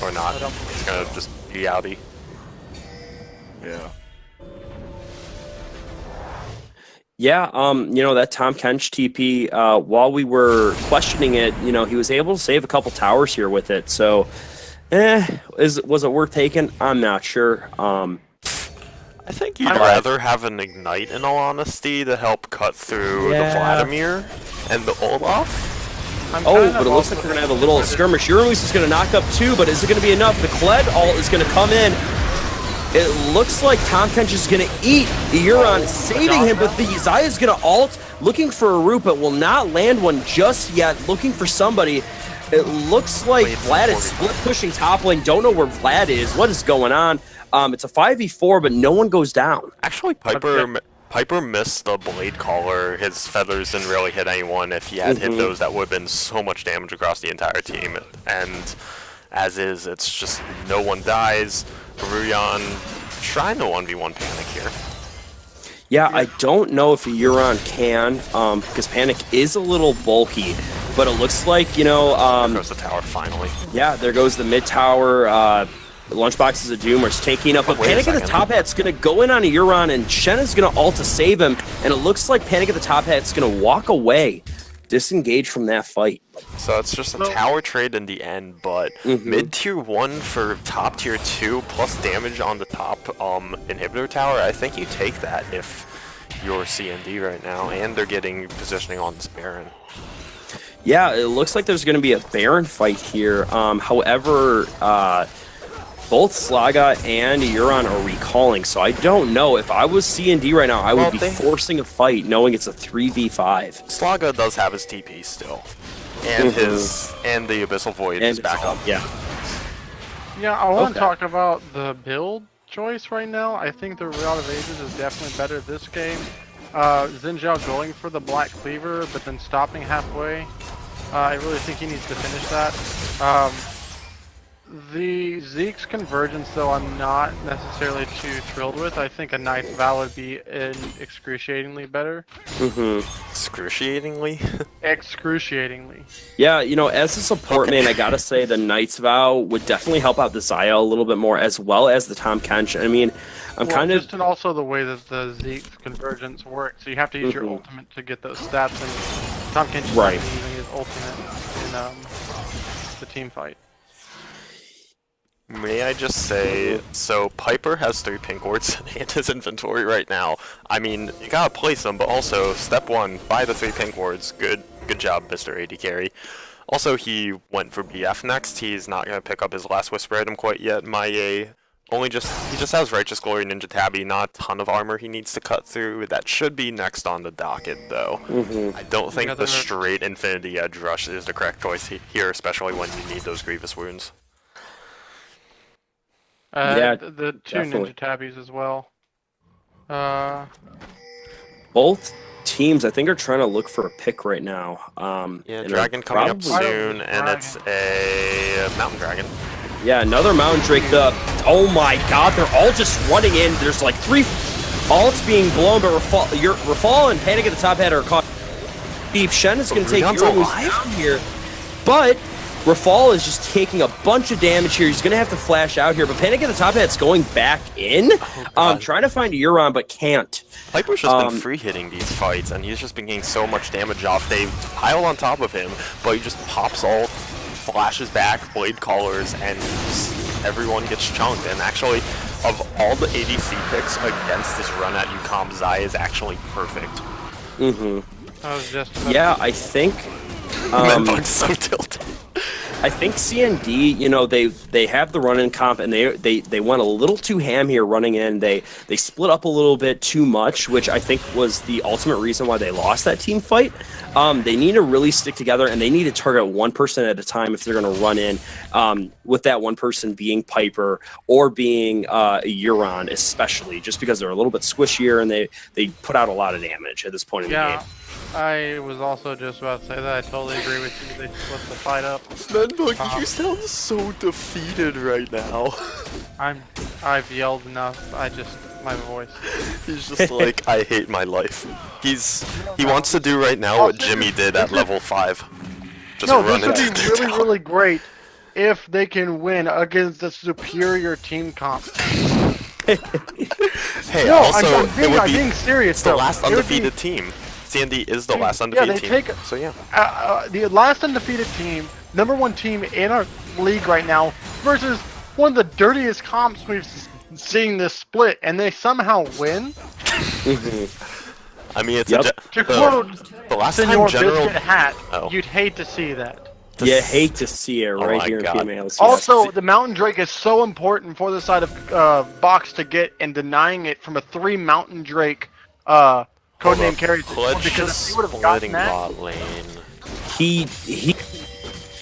Or not? It's gonna just be outie. Yeah. Yeah, you know, that Tom Kench TP, while we were questioning it, you know, he was able to save a couple towers here with it. So, was it worth taking? I'm not sure. I think you'd rather have an Ignite, in all honesty, to help cut through the Vladimir and the Olaf. But it looks like we're going to have a little skirmish. Uramus is going to knock up 2, but is it going to be enough? The Kled ult is going to come in. It looks like Tom Kench is going to eat the Euron, saving him, but the Zaya is going to ult, looking for a root, but will not land one just yet, looking for somebody. It looks like Vlad is split pushing top lane. Don't know where Vlad is. What is going on? It's a 5v4, but no one goes down. Actually, Piper missed the Blade Caller. His feathers didn't really hit anyone. If he had hit those, that would have been so much damage across the entire team. And as is, it's just no one dies. Ruyan trying to 1v1 Panic here. Yeah, I don't know if Euron can, because Panic is a little bulky, but it looks like, you know... there goes the tower, finally. Yeah, there goes the mid tower. Lunchboxes of Doom are taking up, but Panic at the top hat's going to go in on a Euron, and Shen is going to ult to save him, and it looks like Panic at the top hat's going to walk away, disengage from that fight. So it's just a tower trade in the end, but mid tier 1 for top tier 2 plus damage on the top inhibitor tower, I think you take that if you're CND right now, and they're getting positioning on this Baron. Yeah, it looks like there's going to be a Baron fight here. However, both Slaga and Euron are recalling, so I don't know. If I was CND right now, I would be forcing a fight, knowing it's a 3v5. Slaga does have his TP still, and and the Abyssal Void is back up. Yeah. Yeah, I want to talk about the build choice right now. I think the Realm of Ages is definitely better this game. Xin Zhao going for the Black Cleaver, but then stopping halfway. I really think he needs to finish that. The Zeke's convergence, though, I'm not necessarily too thrilled with. I think a Knight's Vow would be excruciatingly better. Excruciatingly? Excruciatingly. Yeah, you know, as a support main, I gotta say the Knight's Vow would definitely help out the Zaya a little bit more, as well as the Tom Kench. I mean, and also the way that the Zeke's convergence works. So you have to use your ultimate to get those stats, and Tom Kench is not using his ultimate in the team fight. May I just say, so Piper has 3 pink wards in his inventory right now. I mean, you gotta place them, but also, step 1, buy the 3 pink wards. Good job, Mr. AD Carry. Also, he went for BF next. He's not gonna pick up his last Whisper item quite yet. He just has Righteous Glory Ninja Tabby, not a ton of armor he needs to cut through. That should be next on the docket, though. I don't think the straight Infinity Edge Rush is the correct choice here, especially when you need those Grievous wounds. The 2 Ninja Tabbies as well. Both teams, I think, are trying to look for a pick right now. Yeah, Dragon coming up soon, and it's a Mountain Dragon. Yeah, another Mountain Drake. Oh my god, they're all just running in. There's like 3 ults being blown, but Rafal and Panic at the top hat are caught deep. Shen is going to take Euros down here, but Rafal is just taking a bunch of damage here. He's going to have to flash out here, but Panic at the top hat's going back in. Trying to find a Euron, but can't. Piper's just been free hitting these fights, and he's just been getting so much damage off. They pile on top of him, but he just pops ult, flashes back, Blade Callers, and everyone gets chunked. And actually, of all the ADC picks against this run at UCOM, Zai is actually perfect. Yeah, I think... Menbug's so tilted. I think CND, you know, they have the run-in comp, and they went a little too ham here running in. They split up a little bit too much, which I think was the ultimate reason why they lost that team fight. They need to really stick together, and they need to target one person at a time if they're going to run in, with that one person being Piper or being Euron, especially, just because they're a little bit squishier and they put out a lot of damage at this point in the game. I was also just about to say that. I totally agree with you. They split the fight up. Menbug, you sound so defeated right now. I've yelled enough. My voice. He's just like, I hate my life. He wants to do right now what Jimmy did at level 5. Just run this would into be their really, tower. really great if they can win against the superior team comp. Hey, No, also, I'm being serious. it's the though. last It would be- undefeated team. CND is the last Yeah, undefeated they team. So yeah. the last undefeated team, #1 team in our league right now, versus one of the dirtiest comps we've seen this split, and they somehow win. I mean, it's Yep. To quote the last Senor time General. Biscuit Hat, Oh. you'd hate to see that. You hate to see it right my here God. in PMALCS. Also, the Mountain Drake is so important for the side of Box to get, and denying it from a 3 Mountain Drake codename carries. Clutch Because just if he would have gotten splitting that, bot lane. he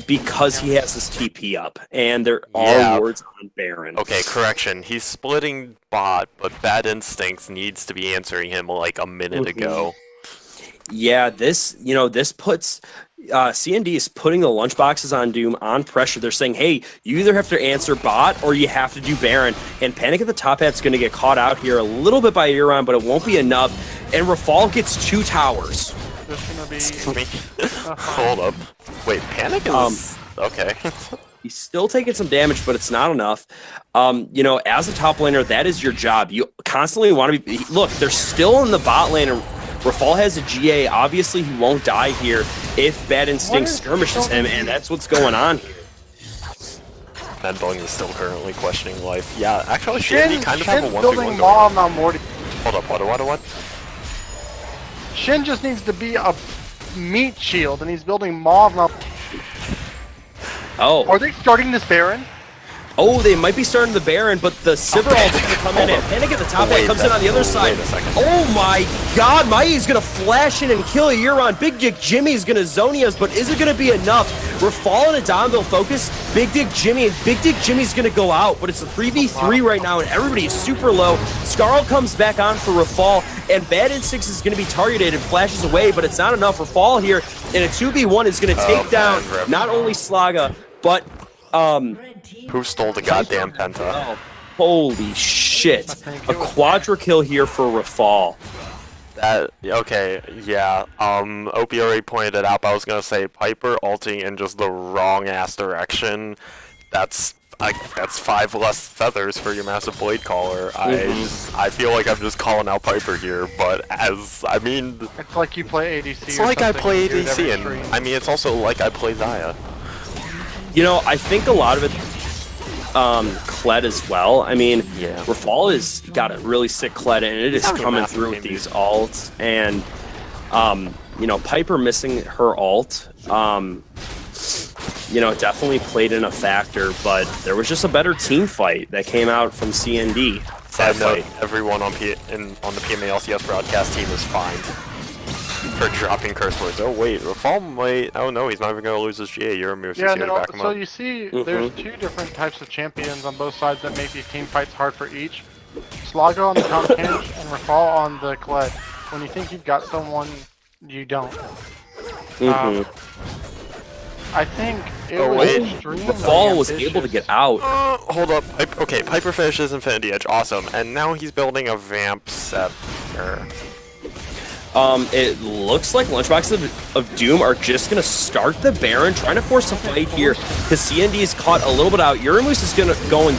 because he has his TP up, and there Yeah. are wards on Baron. Okay, correction. He's splitting bot, but Bad Instincts needs to be answering him like a minute ago. Yeah, this puts CND is putting the lunchboxes on Doom on pressure. They're saying, hey, you either have to answer bot or you have to do Baron. And Panic at the Top Hat's going to get caught out here a little bit by Euron, but it won't be enough. And Rafal gets 2 towers. there's gonna be. Excuse me. Hold up. Wait, Panic is okay. He's still taking some damage, but it's not enough. As a top laner, that is your job. You constantly want to be. Look, they're still in the bot lane, and Rafal has a GA. Obviously, he won't die here if Bad Instinct skirmishes him, and that's what's going on here. Menbung is still currently questioning life. Yeah, actually, Shindy kind of have a Shin's 1v1 building going Maw on. on Morty. Hold up, what? Shin just needs to be a meat shield, and he's building Maw on. Oh. Are they starting this Baron? Oh, they might be starting the Baron, but the Sivir ult's going to come in, and Panic at the top Wait, hat comes in on the other side. wait a second. Oh my god, Mai's going to flash in and kill Euron. Big Dick Jimmy's going to Zonias, but is it going to be enough? Rafal and Adamville focus, Big Dick Jimmy, and Big Dick Jimmy's going to go out, but it's a 3v3 right now, and everybody is super low. Scarl comes back on for Rafal, and Bad Instincts is going to be targeted and flashes away, but it's not enough. Rafal here in a 2v1 is going to take down rip. not only Slaga, but Who stole the goddamn Penta? oh, holy shit. A quadra kill here for Rafal. Okay, yeah. Opie already pointed it out, but I was gonna say Piper ulting in just the wrong ass direction. That's 5 less feathers for your massive blade caller. I feel like I'm just calling out Piper here, but It's like you play ADC. it's or like I something, play you do it every ADC, stream. and it's also like I play Zaya. I think a lot of it Kled as well. Yeah. Rafal has got a really sick Kled, and it is Sounds coming massive through with game. these alts. And, Piper missing her alt, definitely played in a factor, but there was just a better team fight that came out from CND. Side That note, fight. everyone on the PMALCS broadcast team is fined for dropping curse words. Oh wait, Rafal might. Oh no, he's not even gonna lose his GA. You're a Moose. Yeah, Here to no, back him so up. you see, there's 2 different types of champions on both sides that make these team fights hard for each. Slago on the Pumpkin and Rafal on the Kled. When you think you've got someone, you don't. I think it Oh, was wait. extremely Rafal was able to ambitious. get out. Hold up. Okay, Piper finishes Infinity Edge. Awesome. And now he's building a Vamp Scepter. It looks like Lunchbox of Doom are just going to start the Baron, trying to force a fight here, because CND is caught a little bit out. Uramus is going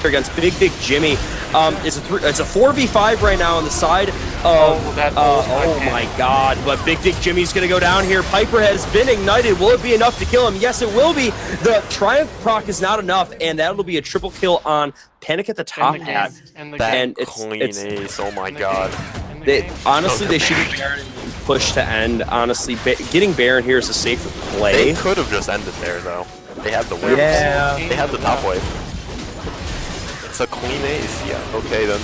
against Big Dick Jimmy. It's a 4v5 right now on the side of... Oh my god, but Big Dick Jimmy's going to go down here. Piper has been ignited. Will it be enough to kill him? Yes, it will be. The Triumph proc is not enough, and that'll be a triple kill on Panic at the Top In the game. Hat. In the That game. And clean it's ace. Oh my In the god. game. In the They, game. honestly, they should be push to end. Honestly, getting Baron here is a safer play. They could have just ended there though. They had the wave. Yeah. They had the top wave. It's a clean ace. Yeah. Okay then.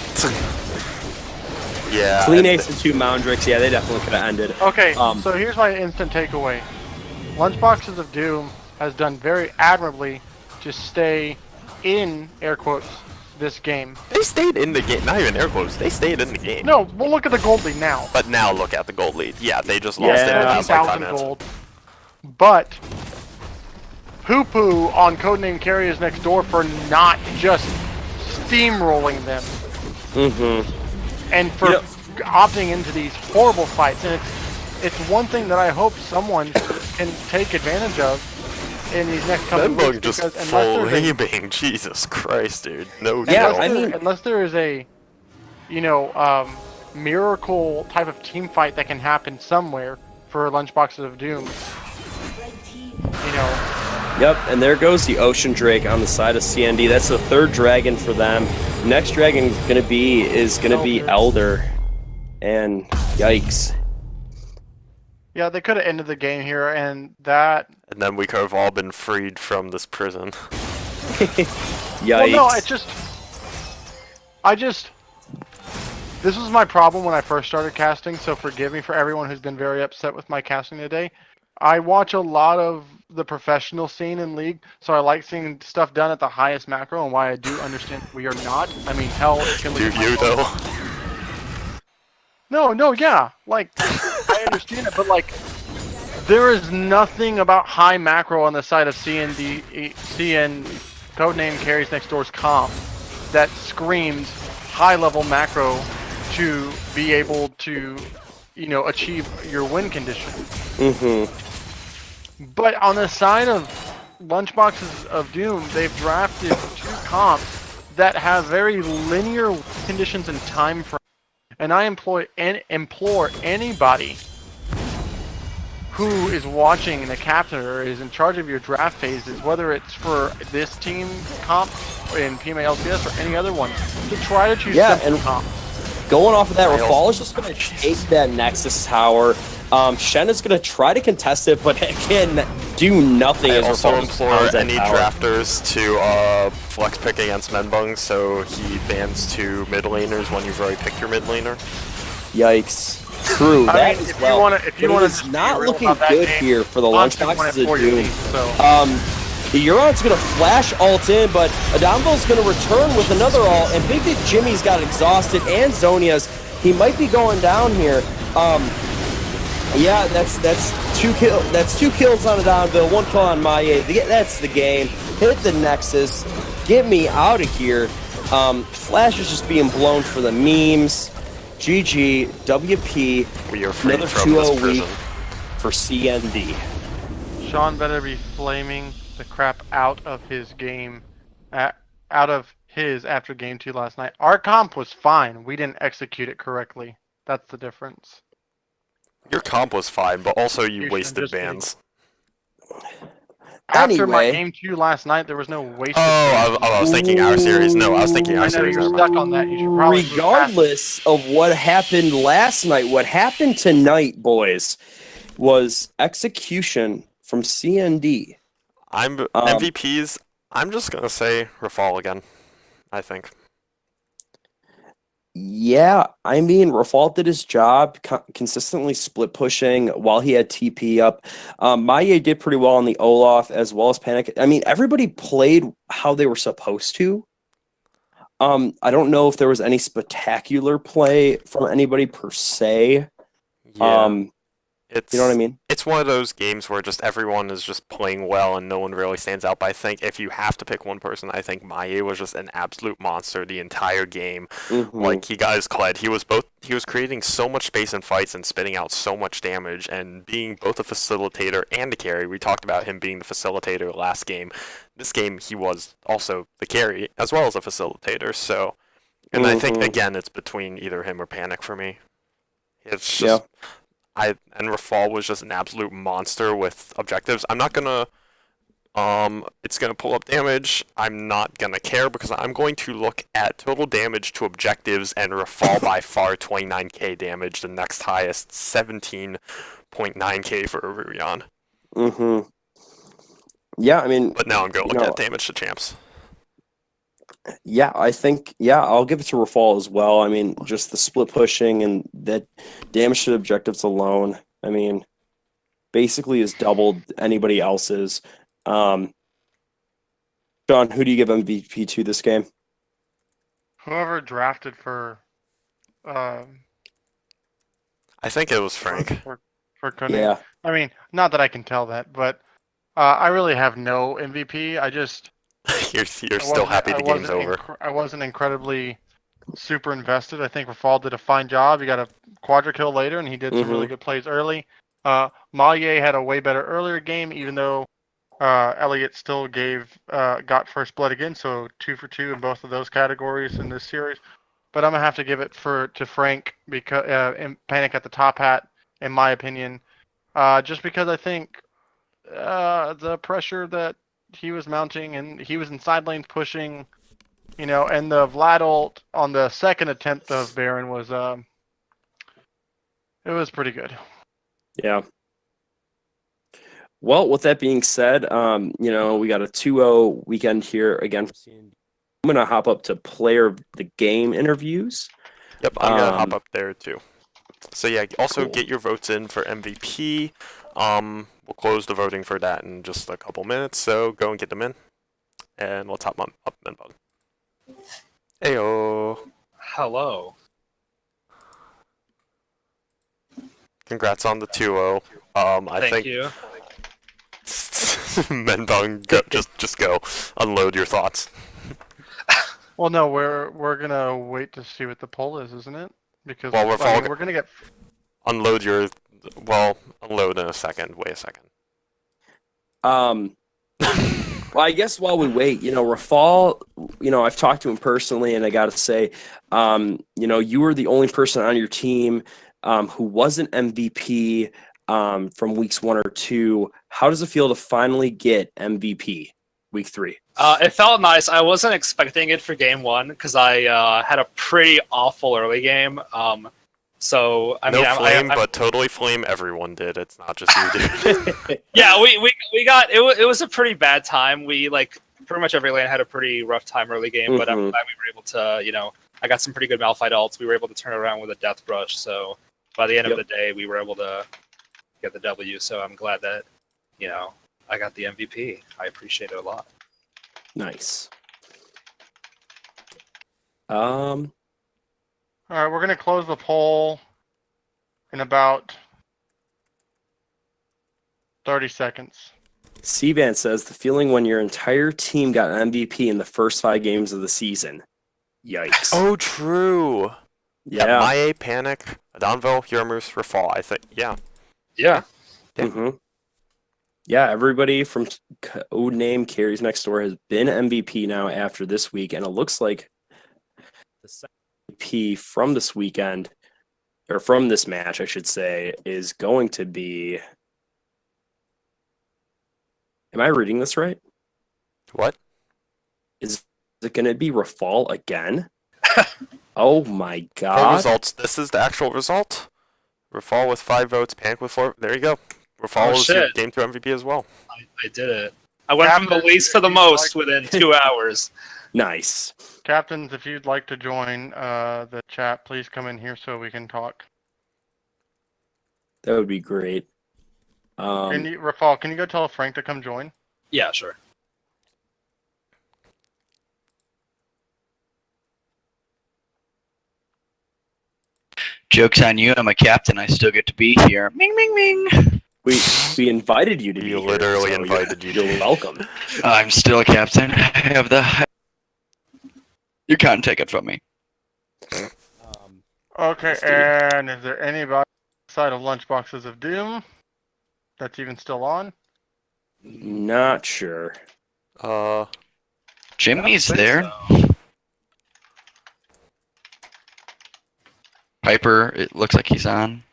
Yeah. Clean ace and 2 Moundrix. Yeah, they definitely could have ended. Okay, Um, so here's my instant takeaway. Lunchboxes of Doom has done very admirably to stay in, air quotes, this game. They stayed in the game. Not even air quotes. They stayed in the game. No, we'll look at the gold lead now. But now look at the gold lead. Yeah, they just lost it in the last like 5 13,000 minutes. gold. But Poo Poo on Codename Carry is next door for not just steamrolling them and for opting into these horrible fights. And it's one thing that I hope someone can take advantage of in these next coming weeks. Just Because flaming. Jesus Christ, dude. No Yeah, joke. I mean- unless there is a, miracle type of team fight that can happen somewhere for Lunchboxes of Doom, Yep, and there goes the Ocean Drake on the side of CND. That's the 3rd dragon for them. Next dragon is gonna be Elder. And yikes. Yeah, they could have ended the game here, and that. And then we could have all been freed from this prison. Yikes. Well, no, This was my problem when I first started casting, so forgive me for everyone who's been very upset with my casting today. I watch a lot of the professional scene in League, so I like seeing stuff done at the highest macro, and why I do understand we are not. I mean, hell, it can Do you though? No, yeah. Like, I understand it, but like, there is nothing about high macro on the side of CN Codename Carries Next Door's comp that screams high level macro to be able to, achieve your win condition. But on the side of Lunchboxes of Doom, they've drafted 2 comps that have very linear conditions and time frame. And I implore anybody who is watching the captain or is in charge of your draft phases, whether it's for this team comp in PMA LCS or any other one, to try to choose simple comps. Going off of that, Rafal is just going to take that Nexus tower. Shen is going to try to contest it, but can do nothing. I as also Rafal implore that any tower. drafters to flex pick against Menbung so he bans 2 mid laners when you've already picked your mid laner. Yikes. True. I mean, if you want to, it's not looking good here for the Lunchboxes of Doom. So. The Euron's going to flash ult in, but Adambo's going to return with another ult, and Big Dick Jimmy's got exhausted, and Zonia's. He might be going down here. Yeah, that's 2 kills. That's 2 kills on Adambo, 1 kill on Maye. That's the game. Hit the Nexus. Get me out of here. Flash is just being blown for the memes. GG, WP, We are freed another from this 2-0 prison. week for CND. Sean better be flaming the crap out of his game, after game 2 last night. Our comp was fine. We didn't execute it correctly. That's the difference. Your comp was fine, but also you You wasted should just bans. After my Anyway. game 2 last night, there was no wasted. I was thinking our series. No, I was thinking I our know series. you're Never mind. stuck on that. You should probably move past it. Regardless of what happened last night, what happened tonight, boys, was execution from CND. I'm MVPs. I'm just gonna say Rafal again. I think. Yeah, I mean, Rafal did his job, consistently split pushing while he had TP up. Maye did pretty well on the Olaf as well as Panic. I mean, everybody played how they were supposed to. I don't know if there was any spectacular play from anybody per se. Yeah. It's, you know what I mean? It's one of those games where just everyone is just playing well and no one really stands out. But I think if you have to pick one person, I think Maye was just an absolute monster the entire game. Like, he got his cred. He was creating so much space in fights and spitting out so much damage and being both a facilitator and a carry. We talked about him being the facilitator last game. This game, he was also the carry as well as a facilitator. So, and I think, again, it's between either him or Panic for me. It's just... And Rafal was just an absolute monster with objectives. I'm not gonna it's gonna pull up damage. I'm not gonna care because I'm going to look at total damage to objectives, and Rafal by far 29k damage, the next highest 17.9k for Rurion. Yeah, I mean, But now I'm going to look at damage to champs. yeah, I think, I'll give it to Rafal as well. I mean, just the split pushing and that damage to objectives alone, I mean, basically has doubled anybody else's. Sean, who do you give MVP to this game? Whoever drafted for, um, I think it was Frank. for Koenig. Yeah. I mean, not that I can tell that, but I really have no MVP. I just You're still happy the game's over. I wasn't incredibly super invested. I think Rafal did a fine job. He got a quadra kill later, and he did some really good plays early. Maye had a way better earlier game, even though Elliott still got first blood again, so 2 for 2 in both of those categories in this series. But I'm gonna have to give it to Frank because in Panic at the top hat, in my opinion, just because I think the pressure that he was mounting, and he was in side lanes pushing, and the Vlad ult on the second attempt of Baron was it was pretty good. Yeah. Well, with that being said, we got a 2-0 weekend here again. I'm gonna hop up to player of the game interviews. Yep, I'm gonna hop up there too. So yeah, also get your votes in for MVP. We'll close the voting for that in just a couple minutes, so go and get them in. And let's hop up then, bud. Heyo. Hello. Congrats on the 2-0. Thank you. Menbong, go, just go. Unload your thoughts. Well, no, we're gonna wait to see what the poll is, isn't it? Because Well, we're gonna get. Unload in a second. Wait a second. Well, I guess while we wait, Rafal, I've talked to him personally, and I got to say, you were the only person on your team who wasn't MVP from weeks 1 or 2. How does it feel to finally get MVP week 3? It felt nice. I wasn't expecting it for game 1 because I had a pretty awful early game. So I mean, flame, but totally flame. Everyone did. It's not just you, dude. Yeah, we got it. It was a pretty bad time. We pretty much every lane had a pretty rough time early game, but I'm glad we were able to. I got some pretty good Malphite ults. We were able to turn around with a Death Brush. So by the end of the day, we were able to get the W. So I'm glad that I got the MVP. I appreciate it a lot. Nice. All right, we're gonna close the poll in about 30 seconds. C-Van says the feeling when your entire team got an MVP in the first 5 games of the season. Yikes. Oh, true. Yeah. Maye, Panic, Adonville, Hurmus, Rafal. I think. Yeah. Yeah. Yeah, everybody from Codename Carries Next Door has been MVP now after this week, and it looks like the second MVP from this weekend, or from this match, I should say, is going to be. Am I reading this right? What? Is it going to be Rafal again? Oh my god. Pro results. This is the actual result. Rafal with 5 votes, Panic with 4. There you go. Rafal is your Game 2 MVP as well. I did it. I went from the least to the most within 2 hours. Nice. Captains, if you'd like to join the chat, please come in here so we can talk. That would be great. Rafal, can you go tell Frank to come join? Yeah, sure. Joke's on you, I'm a captain, I still get to be here. Ming, ming, ming. We invited you to be here. We literally invited you. You're welcome. I'm still a captain. I have the... You can't take it from me. Okay, and is there anybody outside of Lunchboxes of Doom that's even still on? Not sure. Jimmy's there. Piper, it looks like he's on.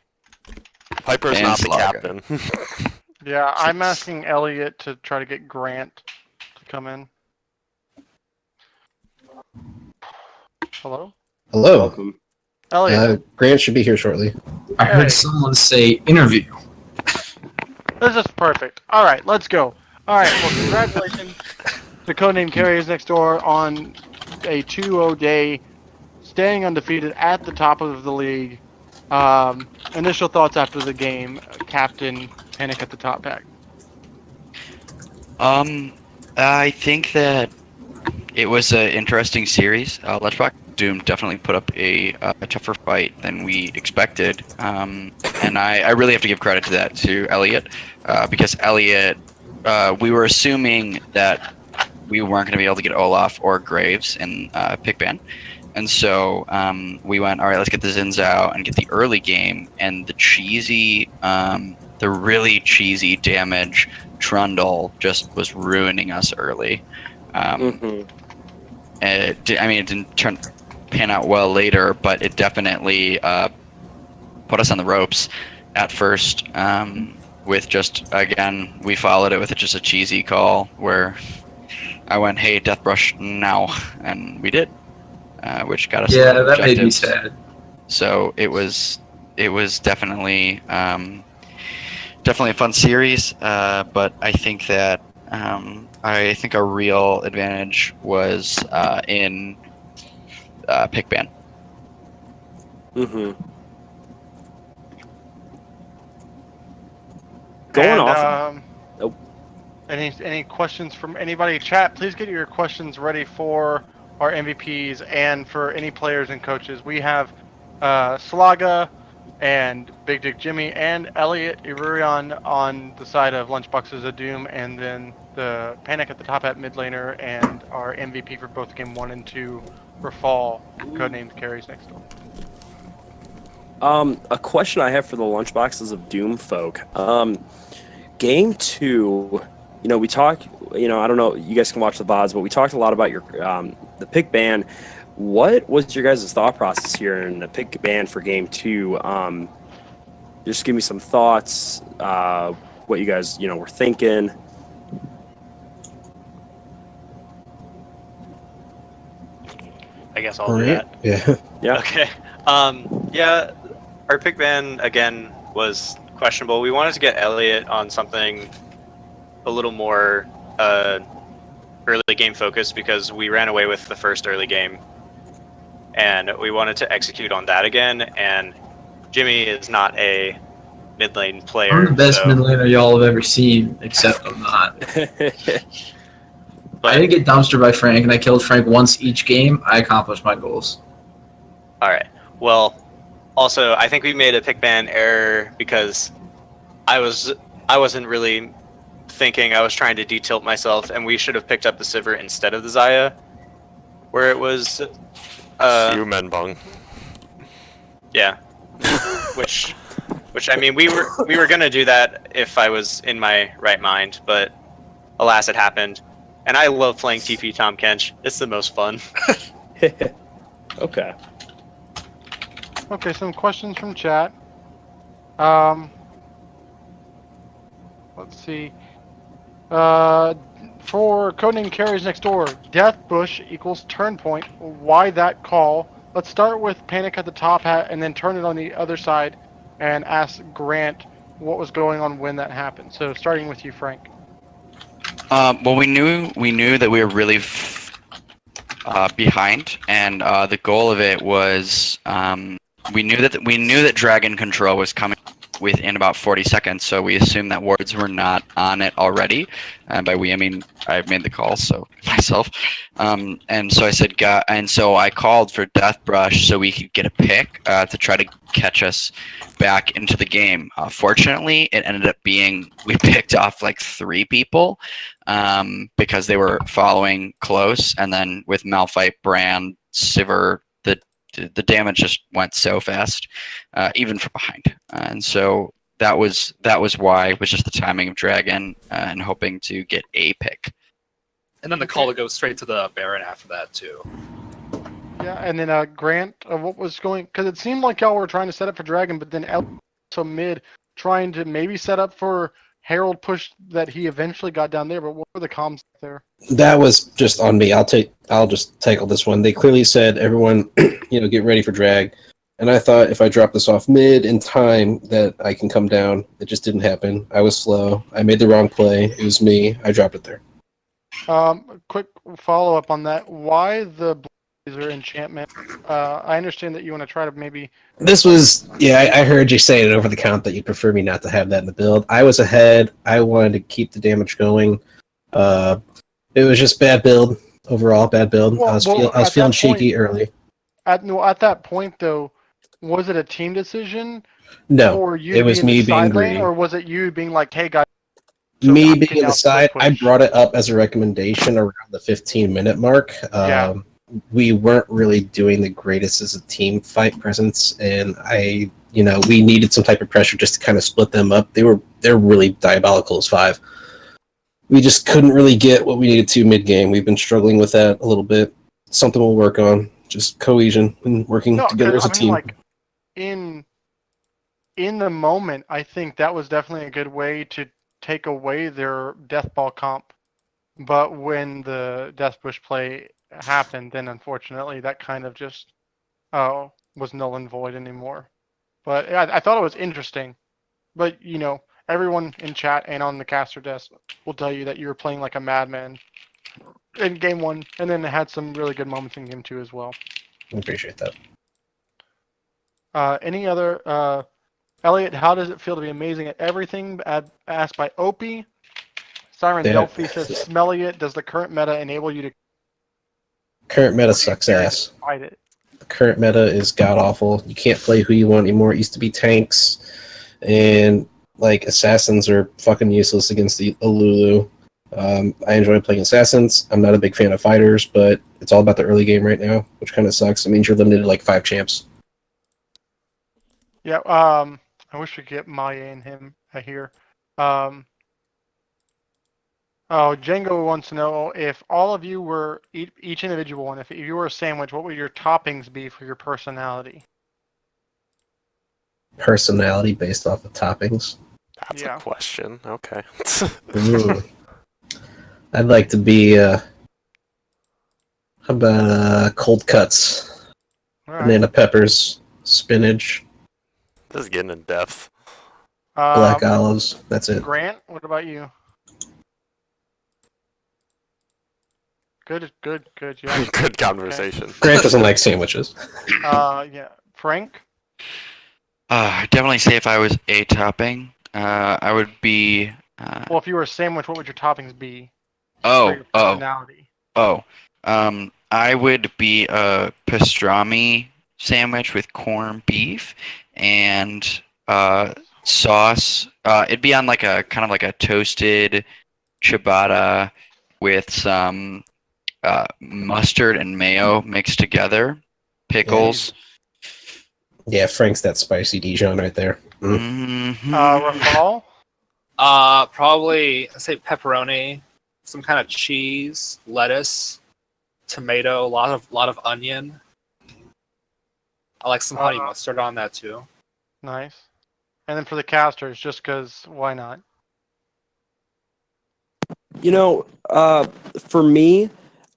Piper's And not the Slaga. captain. Yeah, I'm asking Elliot to try to get Grant to come in. Hello? Hello. Welcome. Elliot, Grant should be here shortly. I heard someone say interview. this is perfect. All right, let's go. All right. Well, congratulations to Codename Carriers Next Door on a 2-0 day, staying undefeated at the top of the league. Initial thoughts after the game, Captain Panic at the Top Pack. I think that it was an interesting series. Lunchbox Doom definitely put up a tougher fight than we expected, and I really have to give credit to that to Elliot, because Elliot, we were assuming that we weren't going to be able to get Olaf or Graves in pick ban, and so we went, all right, let's get the Zins out and get the early game, and the really cheesy damage Trundle just was ruining us early. It didn't pan out well later, but it definitely put us on the ropes at first. With just, again, we followed it with just a cheesy call where I went, hey, Death Brush now, and we did, which got us. Yeah, that made me sad. So it was definitely a fun series, but I think that our real advantage was in pick ban. Going off. Nope. Any questions from anybody? Chat, please get your questions ready for our MVPs and for any players and coaches. We have Slaga and Big Dick Jimmy and Elliot Irurion on the side of Lunchboxes of Doom, and then the Panic at the Top Hat mid laner and our MVP for both game 1 and 2 for fall, codenamed Carries Next Door. A question I have for the Lunchboxes of Doom folk. Game 2, we talk, I don't know, you guys can watch the VODs, but we talked a lot about your the pick ban. What was your guys' thought process here in the pick ban for game 2? Just give me some thoughts, what you guys, were thinking. I guess I'll do that. Yeah. Okay. Yeah, our pick ban, again, was questionable. We wanted to get Elliot on something a little more early game focused because we ran away with the first early game. And we wanted to execute on that again, and Jimmy is not a mid lane player. I'm the best mid laner y'all have ever seen, except I'm not. But I didn't get dumpstered by Frank, and I killed Frank once each game. I accomplished my goals. all right. Well, also, I think we made a pick ban error because I wasn't really thinking. I was trying to detilt myself, and we should have picked up the Sivir instead of the Xayah, where it was. You men bung. Yeah. which I mean, we were gonna do that if I was in my right mind, but alas, it happened. And I love playing TP Tom Kench. It's the most fun. Okay. Okay, some questions from chat. Let's see. For codename Carries Next Door, Death Bush equals turn point. Why that call? Let's start with Panic at the Top Hat and then turn it on the other side and ask Grant what was going on when that happened. So starting with you, Frank. Well, we knew that we were really behind, and the goal of it was we knew that Dragon Control was coming within about 40 seconds, so we assumed that wards were not on it already. And by we, I mean I made the call, so myself. And so I said, so I called for Death Brush so we could get a pick to try to catch us back into the game. Fortunately, it ended up being we picked off like 3 people because they were following close, and then with Malphite, Brand, Sivir, the damage just went so fast, even from behind, and so that was why. It was just the timing of Dragon and hoping to get a pick. And then the call to go straight to the Baron after that too. Yeah, and then Grant, what was going? Because it seemed like y'all were trying to set up for Dragon, but then also mid trying to maybe set up for Herald push that he eventually got down there. But what were the comms there? That was just on me. I'll just tackle this one. They clearly said everyone, get ready for drag. And I thought if I drop this off mid in time that I can come down. It just didn't happen. I was slow. I made the wrong play. It was me. I dropped it there. Quick follow up on that. Why the Blazer enchantment? I understand that you want to try to maybe. This was, yeah, I heard you say it over the count that you prefer me not to have that in the build. I was ahead. I wanted to keep the damage going. It was just bad build overall. Bad build. Well, I was at feeling that shaky point- early. At that point though, was it a team decision? No, Or you it was being me the being side lane, greedy. or was it you being like, "Hey guys"? so Me I can being now the side, still I push? brought it up as a recommendation around the 15-minute mark. Yeah. We weren't really doing the greatest as a team fight presence, and we needed some type of pressure just to kind of split them up. They're really diabolical as 5. We just couldn't really get what we needed to mid game. We've been struggling with that a little bit. Something we'll work on. Just cohesion and working No, together as a team. like in the moment, I think that was definitely a good way to take away their death ball comp. But when the death bush play happened, then unfortunately that kind of just was null and void anymore. But I thought it was interesting. But everyone in chat and on the caster desk will tell you that you were playing like a madman in game 1, and then it had some really good moments in game 2 as well. I appreciate that. Any other Elliot, how does it feel to be amazing at everything? Asked by Opie. Siren Yeah. Delphi says, "Smelly it. Does the current meta enable you to Current meta sucks ass. fight it?" The current meta is god awful. You can't play who you want anymore. It used to be tanks, and like assassins are fucking useless against the Alulu. I enjoy playing assassins. I'm not a big fan of fighters, but it's all about the early game right now, which kind of sucks. It means you're limited to like 5 champs. Yeah. I wish we could get Maya and him here. Django wants to know if all of you were each individual one. If you were a sandwich, what would your toppings be for your personality? Personality based off of toppings. That's Yeah. a question. Okay. Ooh. I'd like to be. How about cold cuts, All right. banana peppers, spinach, This is getting in depth. black olives. That's it. Grant, what about you? Good. Yeah. Good conversation. Grant doesn't like sandwiches. Yeah. Frank. I'd definitely say if I was a topping, I would be. Well, if you were a sandwich, what would your toppings be? For Oh, your oh, personality? oh. I would be a pastrami sandwich with corned beef and sauce. It'd be on like a kind of like a toasted ciabatta with some mustard and mayo mixed together, pickles. Yeah, Frank's that spicy Dijon right there. Mhm. Rafal. Probably I'd say pepperoni, some kind of cheese, lettuce, tomato, a lot of onion. I like some honey mustard on that too. Nice. And then for the casters, just because, why not? For me,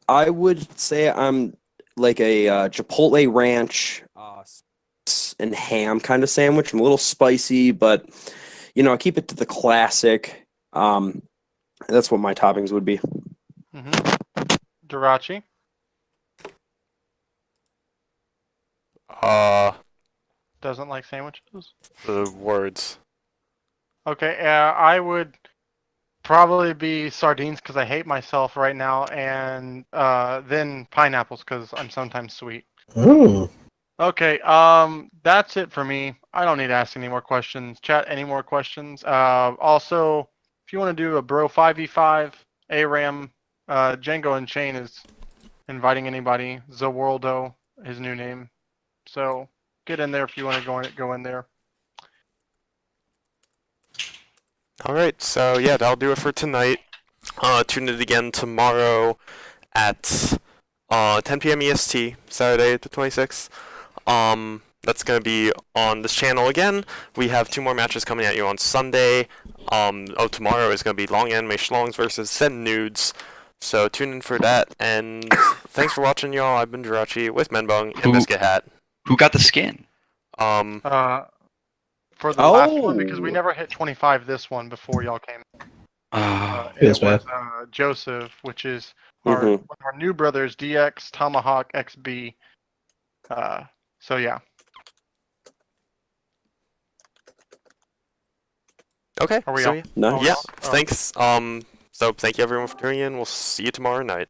I would say I'm like a Chipotle ranch and ham kind of sandwich. I'm a little spicy, but I keep it to the classic. That's what my toppings would be. Dirachi. Doesn't like sandwiches. The words. Okay, I would probably be sardines because I hate myself right now, and then pineapples because I'm sometimes sweet. Ooh. Okay, that's it for me. I don't need to ask any more questions. Chat, any more questions? Also, if you want to do a bro 5v5, ARAM, Django and Chain is inviting anybody. Zawoldo, his new name. So get in there if you want to go in there. Alright, so yeah, that'll do it for tonight. Tune in again tomorrow at 10 p.m. EST, Saturday the 26th. That's going to be on this channel again. We have 2 more matches coming at you on Sunday. Tomorrow is going to be Long Anime Schlongs versus Send Nudes. So tune in for that, and thanks for watching, y'all. I've been Jirachi with Menbung and Biscuit Hat. Who got the skin? For the last one, Oh. because we never hit 25 this one before y'all came. And Feels it was bad. Joseph, which is our one of our new brothers, DX, Tomahawk, XB. So yeah. Okay. Are we So on? yeah. Nice. Are we Yeah. on? Oh. Thanks. So thank you everyone for tuning in. We'll see you tomorrow night.